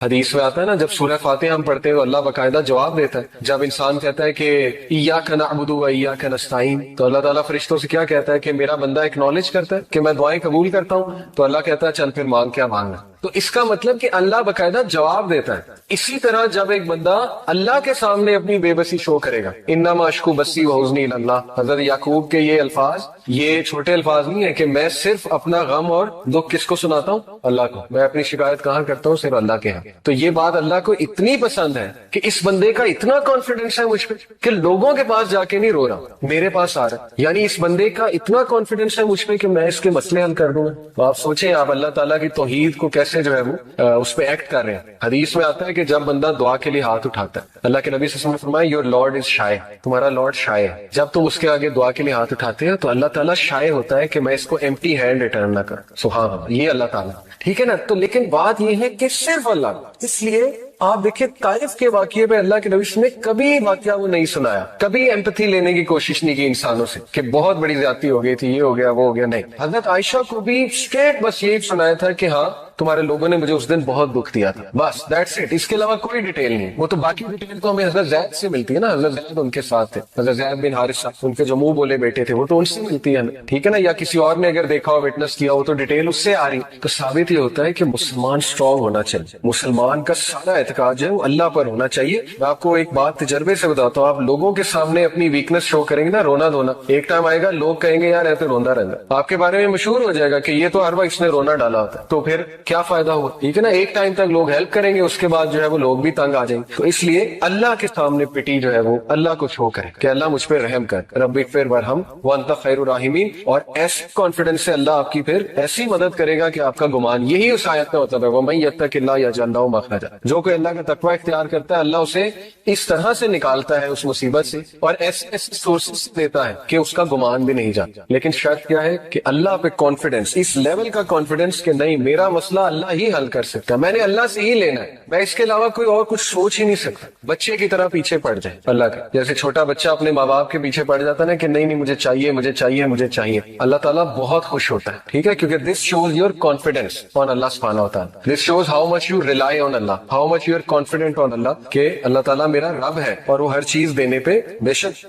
حدیث میں آتا ہے نا، جب سورہ فاتحہ ہم پڑھتے ہیں تو اللہ باقاعدہ جواب دیتا ہے. جب انسان کہتا ہے کہ ایاک نعبد و ایاک نستعین، تو اللہ تعالیٰ فرشتوں سے کیا کہتا ہے کہ میرا بندہ ایکنالج کرتا ہے کہ میں دعائیں قبول کرتا ہوں، تو اللہ کہتا ہے چل پھر مانگ، کیا مانگنا. تو اس کا مطلب کہ اللہ باقاعدہ جواب دیتا ہے. اسی طرح جب ایک بندہ اللہ کے سامنے اپنی بے بسی شو کرے گا، انما اشکو بسی و حزنی الی اللہ، حضرت یعقوب کے یہ الفاظ، یہ چھوٹے الفاظ نہیں ہیں کہ میں صرف اپنا غم اور دکھ کس کو سناتا ہوں؟ اللہ کو. میں اپنی شکایت کہاں کرتا ہوں؟ صرف اللہ کے ہاں. تو یہ بات اللہ کو اتنی پسند ہے کہ اس بندے کا اتنا کانفیڈنس ہے مجھ پہ کہ لوگوں کے پاس جا کے نہیں رو رہا، میرے پاس آ رہا. یعنی اس بندے کا اتنا کانفیڈنس ہے مجھ پہ کہ میں اس کے مسئلے حل کر دوں گا. تو آپ سوچیں آپ اللہ تعالیٰ کی توحید کو کیسے جو ہے وہ اس پہ ایکٹ کر رہے ہیں. حدیث میں آتا ہے کہ جب بندہ دعا کے لیے ہاتھ اٹھاتا ہے، اللہ کے نبی صلی اللہ علیہ وسلم نے فرمایا یور لارڈ از شائے، تمہارا لارڈ شائے ہے. جب تم اس کے آگے دعا کے لیے ہاتھ اٹھاتے ہیں تو اللہ تعالیٰ شائے ہوتا ہے کہ میں اس کو ایمٹی ہینڈ ریٹرن نہ کروں. سبحان اللہ، یہ اللہ تعالیٰ. ٹھیک ہے نا. تو لیکن بات یہ ہے کہ صرف اللہ. اس لیے آپ دیکھیں طائف کے واقعے پہ اللہ کے نبی صلی اللہ علیہ وسلم نے کبھی واقعہ وہ نہیں سنایا، کبھی ایمپتھی لینے کی کوشش نہیں کی انسانوں سے کہ بہت بڑی زیادتی ہو گئی تھی، یہ ہو گیا وہ ہو گیا. نہیں، حضرت عائشہ کو بھی اسٹریٹ بس یہی سنایا تھا کہ ہاں تمہارے لوگوں نے مجھے اس دن بہت دکھ دیا تھا، بس دیٹس اٹ. اس کے علاوہ کوئی ڈیٹیل نہیں. وہ تو باقی ڈیٹیل تو ہمیں حضرت زید سے ملتی ہے نا، حضرت زید ان کے ساتھ تھے، حضرت زید بن حارثہ ان کے جو منہ بولے بیٹے تھے، وہ تو ان سے ملتی ہے نا. ٹھیک ہے نا. یا کسی اور نے اگر دیکھا ہو، وٹنس کیا ہو، تو ڈیٹیل اس سے آ رہی. تو ثابت یہ ہوتا ہے کہ مسلمان اسٹرانگ ہونا چاہیے، مسلمان کا سارا اعتقاد جو ہے وہ اللہ پر ہونا چاہیے. میں آپ کو ایک بات تجربے سے بتاتا ہوں، آپ لوگوں کے سامنے اپنی ویکنس شو کریں گے نا، رونا دھونا، ایک ٹائم آئے گا لوگ کہیں گے یار ایسے روندا رہتا، آپ کے بارے میں مشہور ہو جائے گا کہ یہ تو ہر وقت اس نے رونا ڈالا ہوتا ہے. تو پھر کیا فائدہ ہوا؟ ٹھیک ہے نا. ایک ٹائم تک لوگ ہیلپ کریں گے، اس کے بعد جو ہے وہ لوگ بھی تنگ آ جائیں گے. تو اس لیے اللہ کے سامنے پٹی جو ہے وہ اللہ کو شو کرے کہ اللہ مجھ پہ رحم کر، رب اغفر ورحم وانت خیر الراحمین. اور ایسے کانفیڈنس سے اللہ آپ کی پھر ایسی مدد کرے گا کہ آپ کا گمان، یہی اس آیت کا مطلب ہے وَمَن يَتَّقِ اللَّهَ يَجْعَل لَهُ مَخْرَجًا. جو کوئی اللہ کا تقوی اختیار کرتا ہے اللہ اسے اس طرح سے نکالتا ہے اس مصیبت سے، اور ایسے ایسے سورسز دیتا ہے کہ اس کا گمان بھی نہیں جاتا. لیکن شرط کیا ہے کہ اللہ پہ کانفیڈنس، اس لیول کا کانفیڈنس کہ نہیں میرا مسئلہ اللہ ہی حل کر سکتا، میں نے اللہ سے ہی لینا ہے، میں اس کے علاوہ کوئی اور کچھ سوچ ہی نہیں سکتا. بچے کی طرح پیچھے پڑ جائے اللہ کا، جیسے چھوٹا بچہ اپنے ماں باپ کے پیچھے پڑ جاتا ہے نا کہ نہیں نہیں مجھے چاہیے مجھے چاہیے مجھے چاہیے. اللہ تعالیٰ بہت خوش ہوتا ہے. ٹھیک ہے. کیونکہ this shows your confidence on Allah سبحانہ و تعالیٰ. This shows how much you rely on Allah, how much you are confident on Allah کہ اللہ تعالیٰ میرا رب ہے اور وہ ہر چیز دینے پہ بے شک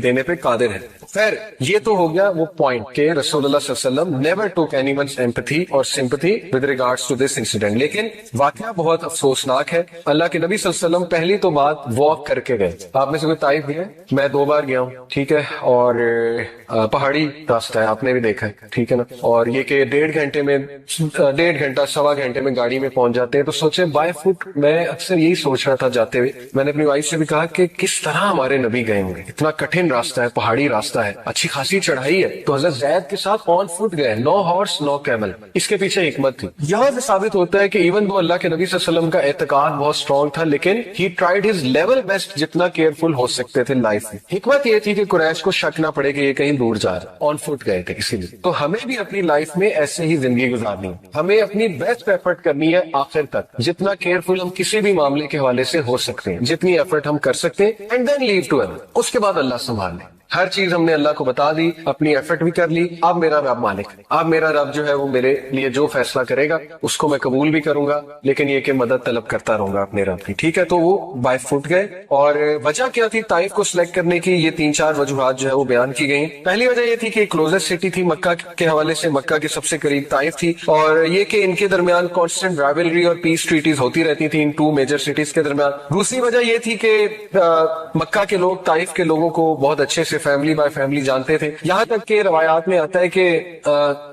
دینے پہ قادر ہے. خیر یہ تو ہو گیا وہ پوائنٹ کہ رسول اللہ صلی اللہ علیہ وسلم نیور ٹوک اینی ونس ایمپتھی اور sympathy with regards to this incident. لیکن واقعہ بہت افسوسناک ہے. اللہ کے نبی صلی اللہ علیہ وسلم پہلی تو بات واک کر کے گئے. آپ میں سے کوئی طائف گئے؟ میں 2 بار گیا ہوں. ٹھیک ہے. اور پہاڑی راستہ ہے، آپ نے بھی دیکھا ہے. ٹھیک ہے نا. اور یہ کہ 1.5 گھنٹے میں 1.5 گھنٹہ 1.25 گھنٹے میں گاڑی میں پہنچ جاتے ہیں. تو سوچے بائی فٹ، میں اکثر یہی سوچ رہا تھا جاتے ہوئے، میں نے اپنی وائف سے بھی کہا کہ کس طرح ہمارے نبی گئے ہوں گے. اتنا کٹھن راستہ ہے، پہاڑی راستہ ہے، اچھی خاصی چڑھائی ہے. تو حضرت زید کے ساتھ آن فٹ گئے، نو ہارس نو کیمل. اس کے پیچھے حکمت تھی. یہاں سے ثابت ہوتا ہے کہ ایون وہ اللہ کے نبی صلی اللہ علیہ وسلم کا اعتقاد بہت اسٹرانگ تھا، لیکن ہی ٹرائیڈ ہز لیول بیسٹ جتنا کیئرفل ہو سکتے تھے لائف میں. حکمت یہ تھی کہ قریش کو شک نہ پڑے کہ یہ کہیں دور جا رہا، آن فٹ گئے تھے اسی لیے. تو ہمیں بھی اپنی لائف میں ایسے ہی زندگی گزارنی ہے. ہمیں اپنی بیسٹ ایفرٹ کرنی ہے آخر تک، جتنا کیئرفل ہم کسی بھی معاملے کے حوالے سے ہو سکتے ہیں، جتنی ایفرٹ ہم کر سکتے ہیں. اینڈ دین لیو ٹو اللہ. اس کے بعد اللہ سنبھال لے. ہر چیز ہم نے اللہ کو بتا دی، اپنی ایفرٹ بھی کر لی. اب میرا رب مالک ہے، اب میرا رب جو ہے وہ میرے لیے جو فیصلہ کرے گا اس کو میں قبول بھی کروں گا، لیکن یہ کہ مدد طلب کرتا رہوں گا اپنے رب کی. ٹھیک ہے. تو وہ بائی فٹ گئے. اور وجہ کیا تھی طائف کو سلیکٹ کرنے کی؟ یہ 3-4 وجوہات جو ہے وہ بیان کی گئی. پہلی وجہ یہ تھی کہ کلوزسٹ سٹی تھی مکہ کے حوالے سے، مکہ کے سب سے قریب طائف تھی، اور یہ کہ ان کے درمیان کانسٹنٹ رائولری اور پیس ٹریٹیز ہوتی رہتی تھی ان 2 میجر سٹیز کے درمیان. دوسری وجہ یہ تھی کہ مکہ کے لوگ طائف کے لوگوں کو بہت اچھے سے فیملی بائی فیملی جانتے تھے. یہاں تک کہ روایات میں آتا ہے کہ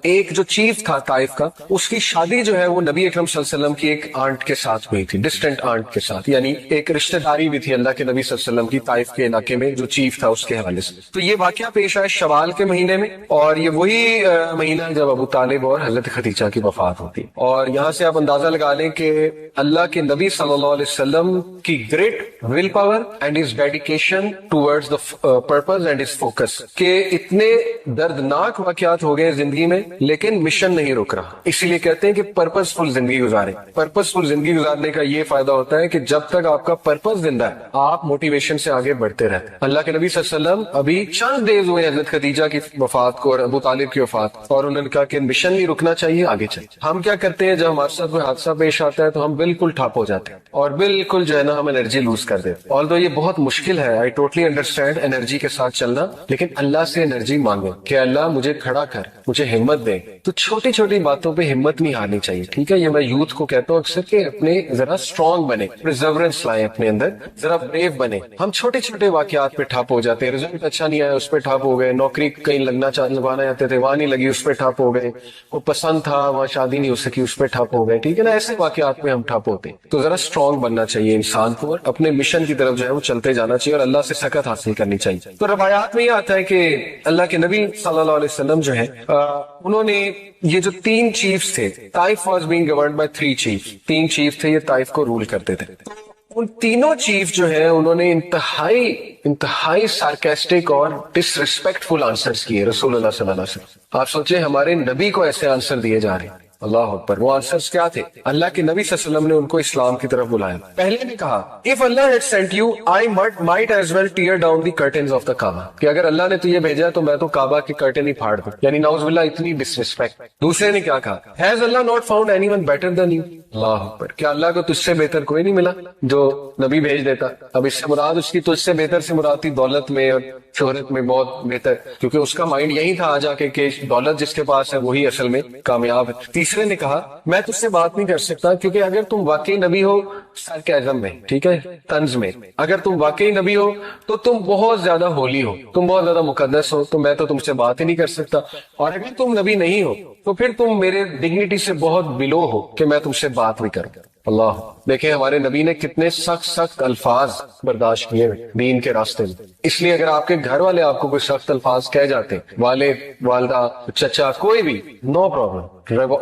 ایک جو چیف تھا طائف کا، اس کی شادی جو ہے وہ نبی اکرم صلی اللہ علیہ وسلم کی ایک آنٹ کے ساتھ ہوئی تھی، ڈسٹنٹ آنٹ کے ساتھ، یعنی ایک رشتہ داری بھی تھی اللہ کے نبی صلی اللہ علیہ وسلم کی طائف کے علاقے میں جو چیف تھا اس کے حوالے سے. تو یہ واقعہ پیش آیا شوال کے مہینے میں، اور یہ وہی مہینہ ہے جب ابو طالب اور حضرت خدیجہ کی وفات ہوتی. اور یہاں سے آپ اندازہ لگا لیں کہ اللہ کے نبی صلی اللہ علیہ وسلم کی great will power and his dedication towards the purpose and and his focus کہ اتنے دردناک واقعات ہو گئے زندگی میں لیکن مشن نہیں رک رہا. اسی لیے کہتے ہیں کہ پرپز فل زندگی گزاریں. پرپز فل زندگی گزارنے کا یہ فائدہ ہوتا ہے کہ جب تک آپ کا پرپز زندہ ہے آپ موٹیویشن سے آگے بڑھتے رہتے ہیں. اللہ کے نبی صلی اللہ علیہ وسلم ابھی چند دیز ہوئے حضرت خدیجہ کی وفات کو اور ابو طالب کی وفات, اور انہوں نے کہا کہ مشن نہیں رکنا چاہیے, آگے چلیں. ہم کیا کرتے ہیں جب ہمارے ساتھ کوئی حادثہ پیش آتا ہے تو ہم بالکل ٹھپ ہو جاتے ہیں اور بالکل جو ہے نا ہم انرجی لوز کر دیتے ہیں. آلدو یہ بہت مشکل ہے, آئی ٹوٹلی انڈرسٹینڈ انرجی کے ساتھ چلنا, لیکن اللہ سے انرجی مانگو کہ اللہ مجھے کھڑا کر, مجھے ہمت دے. تو چھوٹی چھوٹی باتوں پہ ہمت نہیں ہارنی چاہیے, ٹھیک ہے. یہ میں یوتھ کو کہتا ہوں اکثر کہ اپنے ذرا اسٹرانگ بنے, پرزیورنس لائیں اپنے اندر, ذرا بریو بنے. ہم چھوٹے چھوٹے واقعات پہ ٹھپ ہو جاتے ہیں, رزلٹ اچھا نہیں آیا اس پہ ٹھپ ہو گئے, نوکری کہیں لگوانا چاہتے تھے وہاں نہیں لگی اس پہ ٹھپ ہو گئے, وہ پسند تھا وہاں شادی نہیں ہو سکی اس پہ ٹھپ ہو گئے, ٹھیک ہے نا. ایسے واقعات پہ ہم ٹھپ ہوتے ہیں. تو ذرا اسٹرانگ بننا چاہیے انسان کو اور اپنے مشن کی طرف جو ہے وہ چلتے جانا چاہیے اور اللہ سے سکت حاصل کرنی چاہیے. تو روایات میں یہ آتا ہے کہ اللہ کے نبی صلی اللہ علیہ وسلم جو ہے انہوں نے یہ جو 3 چیفز تھے, Taif was being governed by 3 chiefs, 3 chief تھے یہ طائف کو رول کرتے تھے. ان تینوں چیف جو ہے انہوں نے انتہائی سارکیسٹک اور ڈس ریسپیکٹفل آنسرز کیے رسول اللہ صلی اللہ علیہ وسلم. آپ سوچیں ہمارے نبی کو ایسے آنسر دیے جا رہے ہیں, اللہ اکبر. وہ آنسرز کیا تھے؟ اللہ کے نبی صلی اللہ علیہ وسلم نے ان کو اسلام کی طرف بلایا. پہلے نے کہا if Allah had sent you I might as well tear down the curtains of the Kaaba, کہ اگر اللہ نے تجھے بھیجا تو میں تو کعبہ کے کرٹن ہی پھاڑ دوں, یعنی نعوذ باللہ اتنی ڈس ریسپیکٹ. دوسرے نے کیا کہا has Allah not found anyone better than you, اللہ اکبر. کیا اللہ کو تجھ سے بہتر کوئی نہیں ملا جو نبی بھیج دیتا؟ اب اس سے مراد اس کی تجھ سے بہتر سے مراد تھی دولت میں اور شہرت میں بہت بہتر, کیونکہ اس کا مائنڈ یہی تھا آ جا کے کہ دولت جس کے پاس ہے وہی اصل میں کامیاب ہے. تیسرے نے کہا میں تجھ سے بات نہیں کر سکتا کیونکہ اگر تم واقعی نبی ہو سارکیزم میں, ٹھیک ہے, طنز میں, اگر تم واقعی نبی ہو تو تم بہت زیادہ ہولی ہو, تم بہت زیادہ مقدس ہو, تو میں تو تم سے بات ہی نہیں کر سکتا. اور اگر تم نبی نہیں ہو تو پھر تم میرے ڈگنیٹی سے بہت بلو ہو کہ میں تم سے بات بھی کروں. اللہ دیکھیں ہمارے نبی نے کتنے سخت الفاظ برداشت کیے دین کے راستے میں. اس لیے اگر آپ کے گھر والے آپ کو کوئی سخت الفاظ کہہ جاتے, والد, والدہ, چچا, کوئی بھی, نو پرابلم,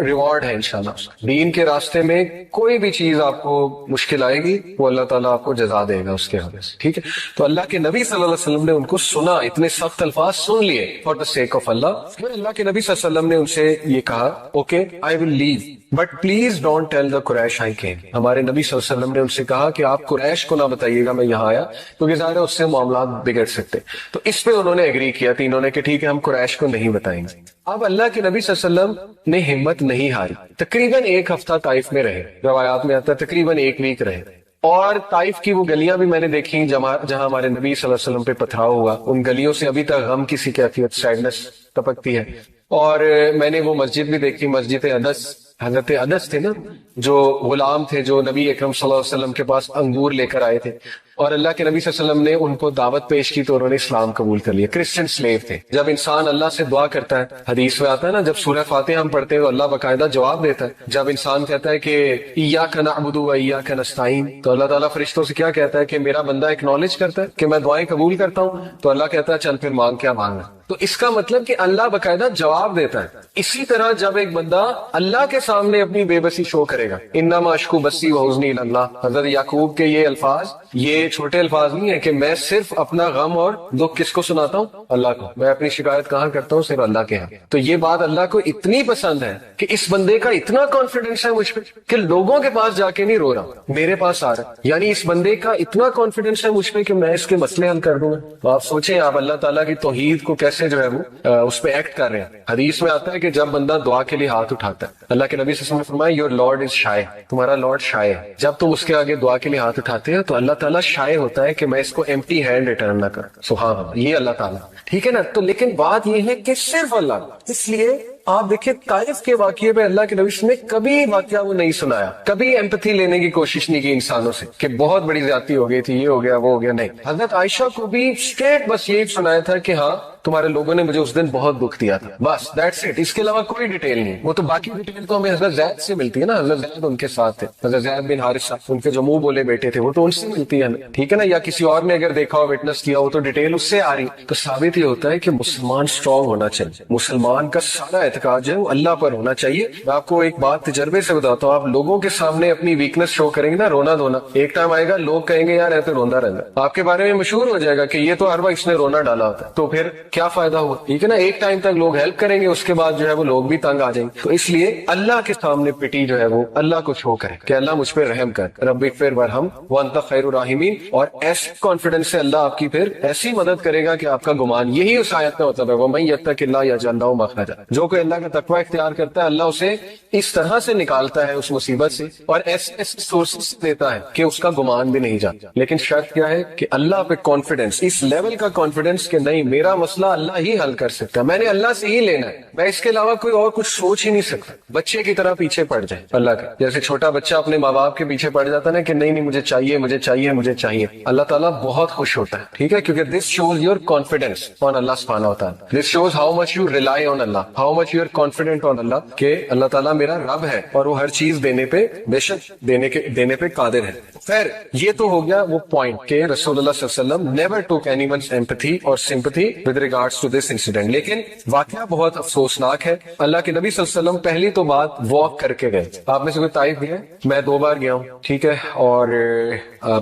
ریوارڈ ہے انشاءاللہ. دین کے راستے میں کوئی بھی چیز آپ کو مشکل آئے گی وہ اللہ تعالیٰ آپ کو جزا دے گا اس کے حوالے سے, ٹھیک ہے. تو اللہ کے نبی صلی اللہ علیہ وسلم نے ان کو سنا, اتنے سخت الفاظ سن لیے فار دا سیک آف اللہ. پھر اللہ کے نبی صلی اللہ علیہ وسلم نے ان سے یہ کہا okay I will leave but please don't tell the Quraysh I came. ہمارے نبی صلی اللہ علیہ وسلم نے ان سے کہا کہ آپ قریش کو نہ بتائیے گا میں یہاں آیا, کیونکہ ظاہر ہے اس سے معاملات بگڑ سکتے. تو اس پہ انہوں نے ایگری کیا تینوں نے کہ ٹھیک ہے ہم قریش کو نہیں بتائیں گے. اب اللہ کے نبی صلی اللہ علیہ وسلم نے ہمت نہیں ہاری, تقریباً 1 ہفتہ طائف میں رہے, روایات میں آتا ہے تقریباً 1 ویک رہے. اور طائف کی وہ گلیاں بھی میں نے دیکھی جہاں ہمارے نبی صلی اللہ علیہ وسلم پہ پتھراؤ ہوا, ان گلیوں سے ابھی تک غم کی سی کیفیت, سیڈنس ٹپکتی ہے. اور میں نے وہ مسجد بھی دیکھی, مسجد انس, حضرت انس تھے نا جو غلام تھے جو نبی اکرم صلی اللہ علیہ وسلم کے پاس انگور لے کر آئے تھے, اور اللہ کے نبی صلی اللہ علیہ وسلم نے ان کو دعوت پیش کی تو انہوں نے اسلام قبول کر لیا. کرسچن سلیو تھے. جب انسان اللہ سے دعا کرتا ہے, حدیث میں آتا ہے نا جب سورہ فاتحہ ہم پڑھتے ہیں تو اللہ باقاعدہ جواب دیتا ہے. جب انسان کہتا ہے کہ ایاک نعبد و ایاک نستعین, تو اللہ تعالیٰ فرشتوں سے کیا کہتا ہے کہ میرا بندہ ایکنالج کرتا ہے کہ میں دعائیں قبول کرتا ہوں, تو اللہ کہتا ہے چل پھر مانگ, کیا مانگنا. تو اس کا مطلب کہ اللہ باقاعدہ جواب دیتا ہے. اسی طرح جب ایک بندہ اللہ کے سامنے اپنی بے بسی شو کرے گا, انما اشکو بسی و حزنی الی اللہ, حضرت یعقوب کے یہ الفاظ یہ چھوٹے الفاظ نہیں ہے کہ میں صرف اپنا غم اور دکھ کس کو سناتا ہوں, اللہ کو. میں اپنی شکایت کہاں کرتا ہوں, صرف اللہ کے ہاں. تو یہ بات اللہ کو اتنی پسند ہے کہ اس بندے کا اتنا کانفیڈنس ہے مجھ پہ کہ لوگوں کے پاس جا کے نہیں رو رہا, میرے پاس آ رہا. یعنی اس بندے کا اتنا کانفیڈنس ہے مجھ پہ کہ میں اس کے مسئلے حل کر دوں گا. تو آپ سوچیں آپ اللہ تعالیٰ کی توحید کو کیسے جو ہے وہ اس پہ ایکٹ کر رہے ہیں. حدیث میں آتا ہے کہ جب بندہ دعا کے لیے ہاتھ اٹھاتا ہے, اللہ کے نبی صلی اللہ علیہ وسلم نے فرمایا یور لارڈ از شائے, تمہارا لارڈ شائے ہے. جب تم اس کے آگے دعا کے لیے ہاتھ اٹھاتے ہیں تو اللہ تعالیٰ شائے ہوتا ہے کہ میں اس کو ایمپٹی ہینڈ ریٹرن نہ کروں. سبحان اللہ, یہ اللہ تعالیٰ, ٹھیک ہے نا. تو لیکن بات یہ ہے کہ صرف اللہ, اس لیے آپ دیکھیں طائف کے واقعے پہ اللہ کے نبی نے کبھی واقعہ وہ نہیں سنایا, کبھی ایمپتھی لینے کی کوشش نہیں کی انسانوں سے کہ بہت بڑی زیادتی ہو گئی تھی, یہ ہو گیا وہ ہو گیا, نہیں. حضرت عائشہ کو بھی اسٹریٹ بس یہی سنایا تھا کہ ہاں تمہارے لوگوں نے مجھے اس دن بہت دکھ دیا تھا، بس دیٹس اٹ، اس کے علاوہ کوئی ڈیٹیل نہیں. وہ تو باقی ڈیٹیل تو ہمیں حضرت زید سے ملتی ہے نا، حضرت زید ان کے ساتھ تھے، حضرت زید بن حارثہ ان کے جو منہ بولے بیٹے تھے وہ تو ان سے ملتی ہے، ٹھیک ہے نا، یا کسی اور نے اگر دیکھا ہو وٹنس کیا ہو تو ڈیٹیل اس سے آ رہی. تو ثابت یہ ہوتا ہے کہ مسلمان اسٹرانگ ہونا چاہیے، مسلمان کا سارا اعتقاد جو ہے وہ اللہ پر ہونا چاہیے. میں آپ کو ایک بات تجربے سے بتاتا ہوں، آپ لوگوں کے سامنے اپنی ویکنس شو کریں گے نا، رونا دھونا، ایک ٹائم آئے گا لوگ کہیں گے یار ایسے روندا رہتا، آپ کے بارے میں مشہور ہو جائے گا کہ یہ تو ہر وقت اس نے رونا ڈالا ہوتا ہے، تو پھر کیا فائدہ ہوا، ٹھیک ہے نا. ایک ٹائم تک لوگ ہیلپ کریں گے، اس کے بعد جو ہے وہ لوگ بھی تنگ آ جائیں گے. تو اس لیے اللہ کے سامنے پٹی جو ہے وہ اللہ کو چھو کرے کہ اللہ مجھ پہ رحم کر، رب اغفر ورحم وانت خیر الراحمین. اور ایسے کانفیڈنس سے اللہ آپ کی پھر ایسی مدد کرے گا کہ آپ کا گمان، یہی اس آیت کا مطلب ہے وَمَن يَتَّقِ اللَّهَ يَجْعَل لَهُ مَخْرَجًا. جو کوئی اللہ کا تقوی اختیار کرتا ہے اللہ اسے اس طرح سے نکالتا ہے اس مصیبت سے، اور ایسے سورسز سے دیتا ہے کہ اس کا گمان بھی نہیں جاتا. لیکن شرط کیا ہے کہ اللہ پہ کانفیڈنس، اس لیول کا کانفیڈنس کہ نہیں میرا مسئلہ اللہ ہی حل کر سکتا ہے، میں نے اللہ سے ہی لینا ہے، میں اس کے علاوہ کوئی اور کچھ سوچ ہی نہیں سکتا. بچے کی طرح پیچھے پڑ جائے اللہ کا، جیسے چھوٹا بچہ اپنے ماں باپ کے پیچھے پڑ جاتا ہے نا کہ نہیں نہیں مجھے چاہیے مجھے چاہیے مجھے چاہیے، اللہ تعالیٰ بہت خوش ہوتا ہے، ٹھیک ہے، کیونکہ this shows your confidence on Allah سبحانہ و تعالیٰ. This shows how much you rely on Allah, how much you are confident on Allah کہ اللہ تعالیٰ میرا رب ہے اور وہ ہر چیز دینے پہ بے شک دینے پہ قادر ہے. خیر یہ تو ہو گیا وہ پوائنٹ کہ رسول اللہ صلی اللہ علیہ وسلم نیور ٹوک اینی ونز ایمپتھی اور sympathy with regards to this incident. لیکن واقعہ بہت افسوسناک ہے. اللہ کے نبی صلی اللہ علیہ وسلم پہلی تو بات واک کر کے گئے. آپ میں سے کوئی طائف گیا ہے؟ میں 2 بار گیا ہوں، ٹھیک ہے، اور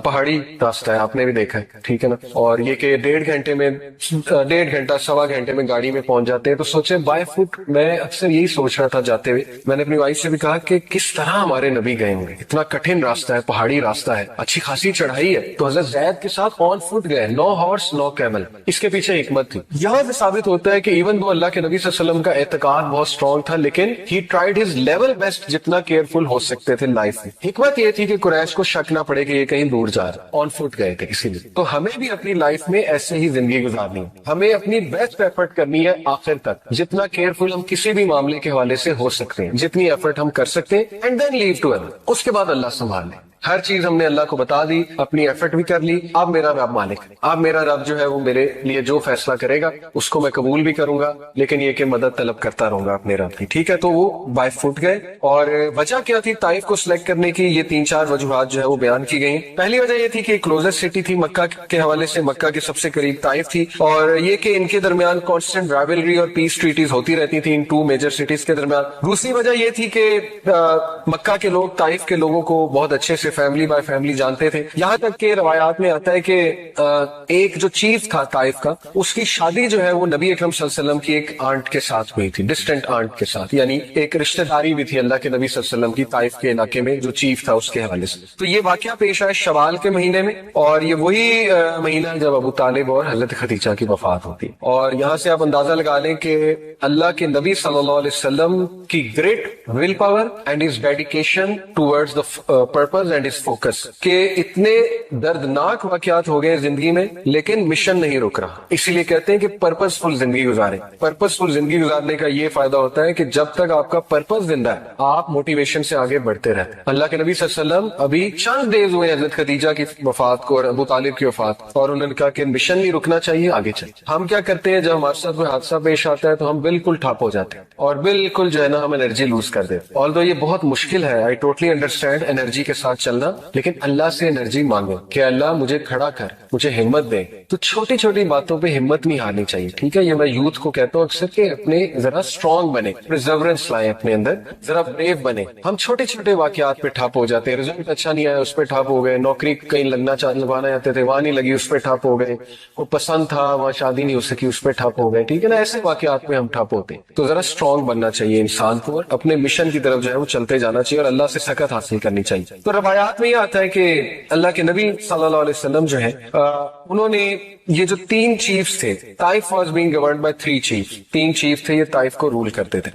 پہاڑی راستہ ہے، آپ نے بھی دیکھا ہے، ٹھیک ہے نا. اور یہ کہ 1.5 گھنٹے میں 1.5 گھنٹہ 1.25 گھنٹے میں گاڑی میں پہنچ جاتے ہیں. تو سوچیں بائی فٹ، میں اکثر یہی سوچ رہا تھا جاتے ہوئے، میں نے اپنی وائف سے بھی کہا کہ کس طرح ہمارے نبی گئے ہوں گے، اتنا کٹھن راستہ ہے، پہاڑی راستہ ہے، اچھی خاصی چڑھائی ہے. تو حضرت زید کے ساتھ آن فٹ گئے، نو ہارس نو کیمل. اس کے پیچھے حکمت تھی. یہاں سے ثابت ہوتا ہے کہ ایون دو اللہ کے نبی صلی اللہ علیہ وسلم کا اعتقاد بہت اسٹرانگ تھا، لیکن ہی ٹرائیڈ ہز لیول بیسٹ جتنا کیئرفل ہو سکتے تھے لائف میں. حکمت یہ تھی کہ قریش کو شک نہ پڑے کہ یہ کہیں دور جا رہا، آن فٹ گئے تھے اسی لیے. تو ہمیں بھی اپنی لائف میں ایسے ہی زندگی گزارنی ہے، ہمیں اپنی بیسٹ ایفرٹ کرنی ہے آخر تک، جتنا کیئرفل ہم کسی بھی معاملے کے حوالے سے ہو سکتے ہیں، جتنی ایفرٹ ہم کر سکتے ہیں، اینڈ دین لیو ٹو اللہ. اس کے بعد اللہ سنبھال لے. ہر چیز ہم نے اللہ کو بتا دی، اپنی ایفرٹ بھی کر لی. اب میرا رب مالک ہے، اب میرا رب جو ہے وہ میرے لیے جو فیصلہ کرے گا اس کو میں قبول بھی کروں گا، لیکن یہ کہ مدد طلب کرتا رہوں گا اپنے رب کی، ٹھیک ہے. تو وہ بائی فٹ گئے. اور وجہ کیا تھی طائف کو سلیکٹ کرنے کی؟ یہ 3-4 وجوہات جو ہے وہ بیان کی گئی. پہلی وجہ یہ تھی کہ کلوزسٹ سٹی تھی مکہ کے حوالے سے، مکہ کے سب سے قریب طائف تھی، اور یہ کہ ان کے درمیان کانسٹنٹ رائولری اور پیس ٹریٹیز ہوتی رہتی تھی ان 2 میجر سٹیز کے درمیان. دوسری وجہ یہ تھی کہ مکہ کے لوگ طائف کے لوگوں کو بہت اچھے سے فیملی بائی فیملی جانتے تھے. یہاں تک کہ روایات میں آتا ہے کہ ایک جو چیف تھا طائف کا، اس کی شادی جو ہے وہ نبی اکرم صلی اللہ علیہ وسلم کی ایک آنٹ کے ساتھ ہوئی تھی، ڈسٹنٹ آنٹ کے ساتھ، یعنی ایک رشتہ داری بھی تھی اللہ کے نبی صلی اللہ علیہ وسلم کی طائف کے علاقے میں جو چیف تھا اس کے حوالے سے. تو یہ واقعہ پیش آیا شوال کے مہینے میں، اور یہ وہی مہینہ ہے جب ابو طالب اور حضرت خدیجہ کی وفات ہوتی. اور یہاں سے آپ اندازہ لگا لیں کہ اللہ کے نبی صلی اللہ علیہ وسلم کی great will power and his dedication towards the purpose and his focus, کہ اتنے دردناک واقعات ہو گئے زندگی میں لیکن مشن نہیں رک رہا. اسی لیے کہتے ہیں کہ پرپز فل زندگی گزاریں. پرپز فل زندگی گزارنے کا یہ فائدہ ہوتا ہے کہ جب تک آپ کا پرپز زندہ ہے آپ موٹیویشن سے آگے بڑھتے رہتے ہیں. اللہ کے نبی صلی اللہ علیہ وسلم ابھی چند ڈیز ہوئے حضرت خدیجہ کی وفات کو اور ابو طالب کی وفات، اور انہوں نے کہا کہ مشن نہیں رکنا چاہیے، آگے چلیں. ہم کیا کرتے ہیں جب ہمارے ساتھ کوئی حادثہ پیش آتا ہے تو ہم بالکل ٹھپ ہو جاتے ہیں اور بالکل جو ہے نا ہم انرجی لوز کر دیتے. آلدو یہ بہت مشکل ہے، آئی ٹوٹلی انڈرسٹینڈ انرجی کے ساتھ چلنا، لیکن اللہ سے انرجی مانگو کہ اللہ مجھے کھڑا کر، مجھے ہمت دے. تو چھوٹی چھوٹی باتوں پہ ہمت نہیں ہارنی چاہیے، ٹھیک ہے. یہ میں یوتھ کو کہتا ہوں اکثر کہ اپنے ذرا اسٹرانگ بنے، پرزیورنس لائیں اپنے اندر، ذرا بریو بنے. ہم چھوٹے چھوٹے واقعات پہ ٹھپ ہو جاتے ہیں، رزلٹ اچھا نہیں آیا اس پہ ٹھپ ہو گئے، نوکری کہیں لگوانا چاہتے تھے وہاں نہیں لگی اس پہ ٹھپ ہو گئے، وہ پسند تھا وہاں شادی نہیں ہو سکی اس پہ ٹھپ ہو گئے، ٹھیک ہے نا. ایسے واقعات پہ ہم ٹھپ ہوتے ہیں. تو ذرا اسٹرانگ بننا چاہیے انسان کو اور اپنے مشن کی طرف جو ہے وہ چلتے جانا چاہیے اور اللہ سے سکت حاصل کرنی چاہیے. تو روایات میں یہ آتا ہے کہ اللہ کے نبی صلی اللہ علیہ وسلم جو ہے انہوں نے یہ جو 3 چیفز تھے، Taif was being governed by 3 chiefs, 3 chief تھے یہ طائف کو رول کرتے تھے.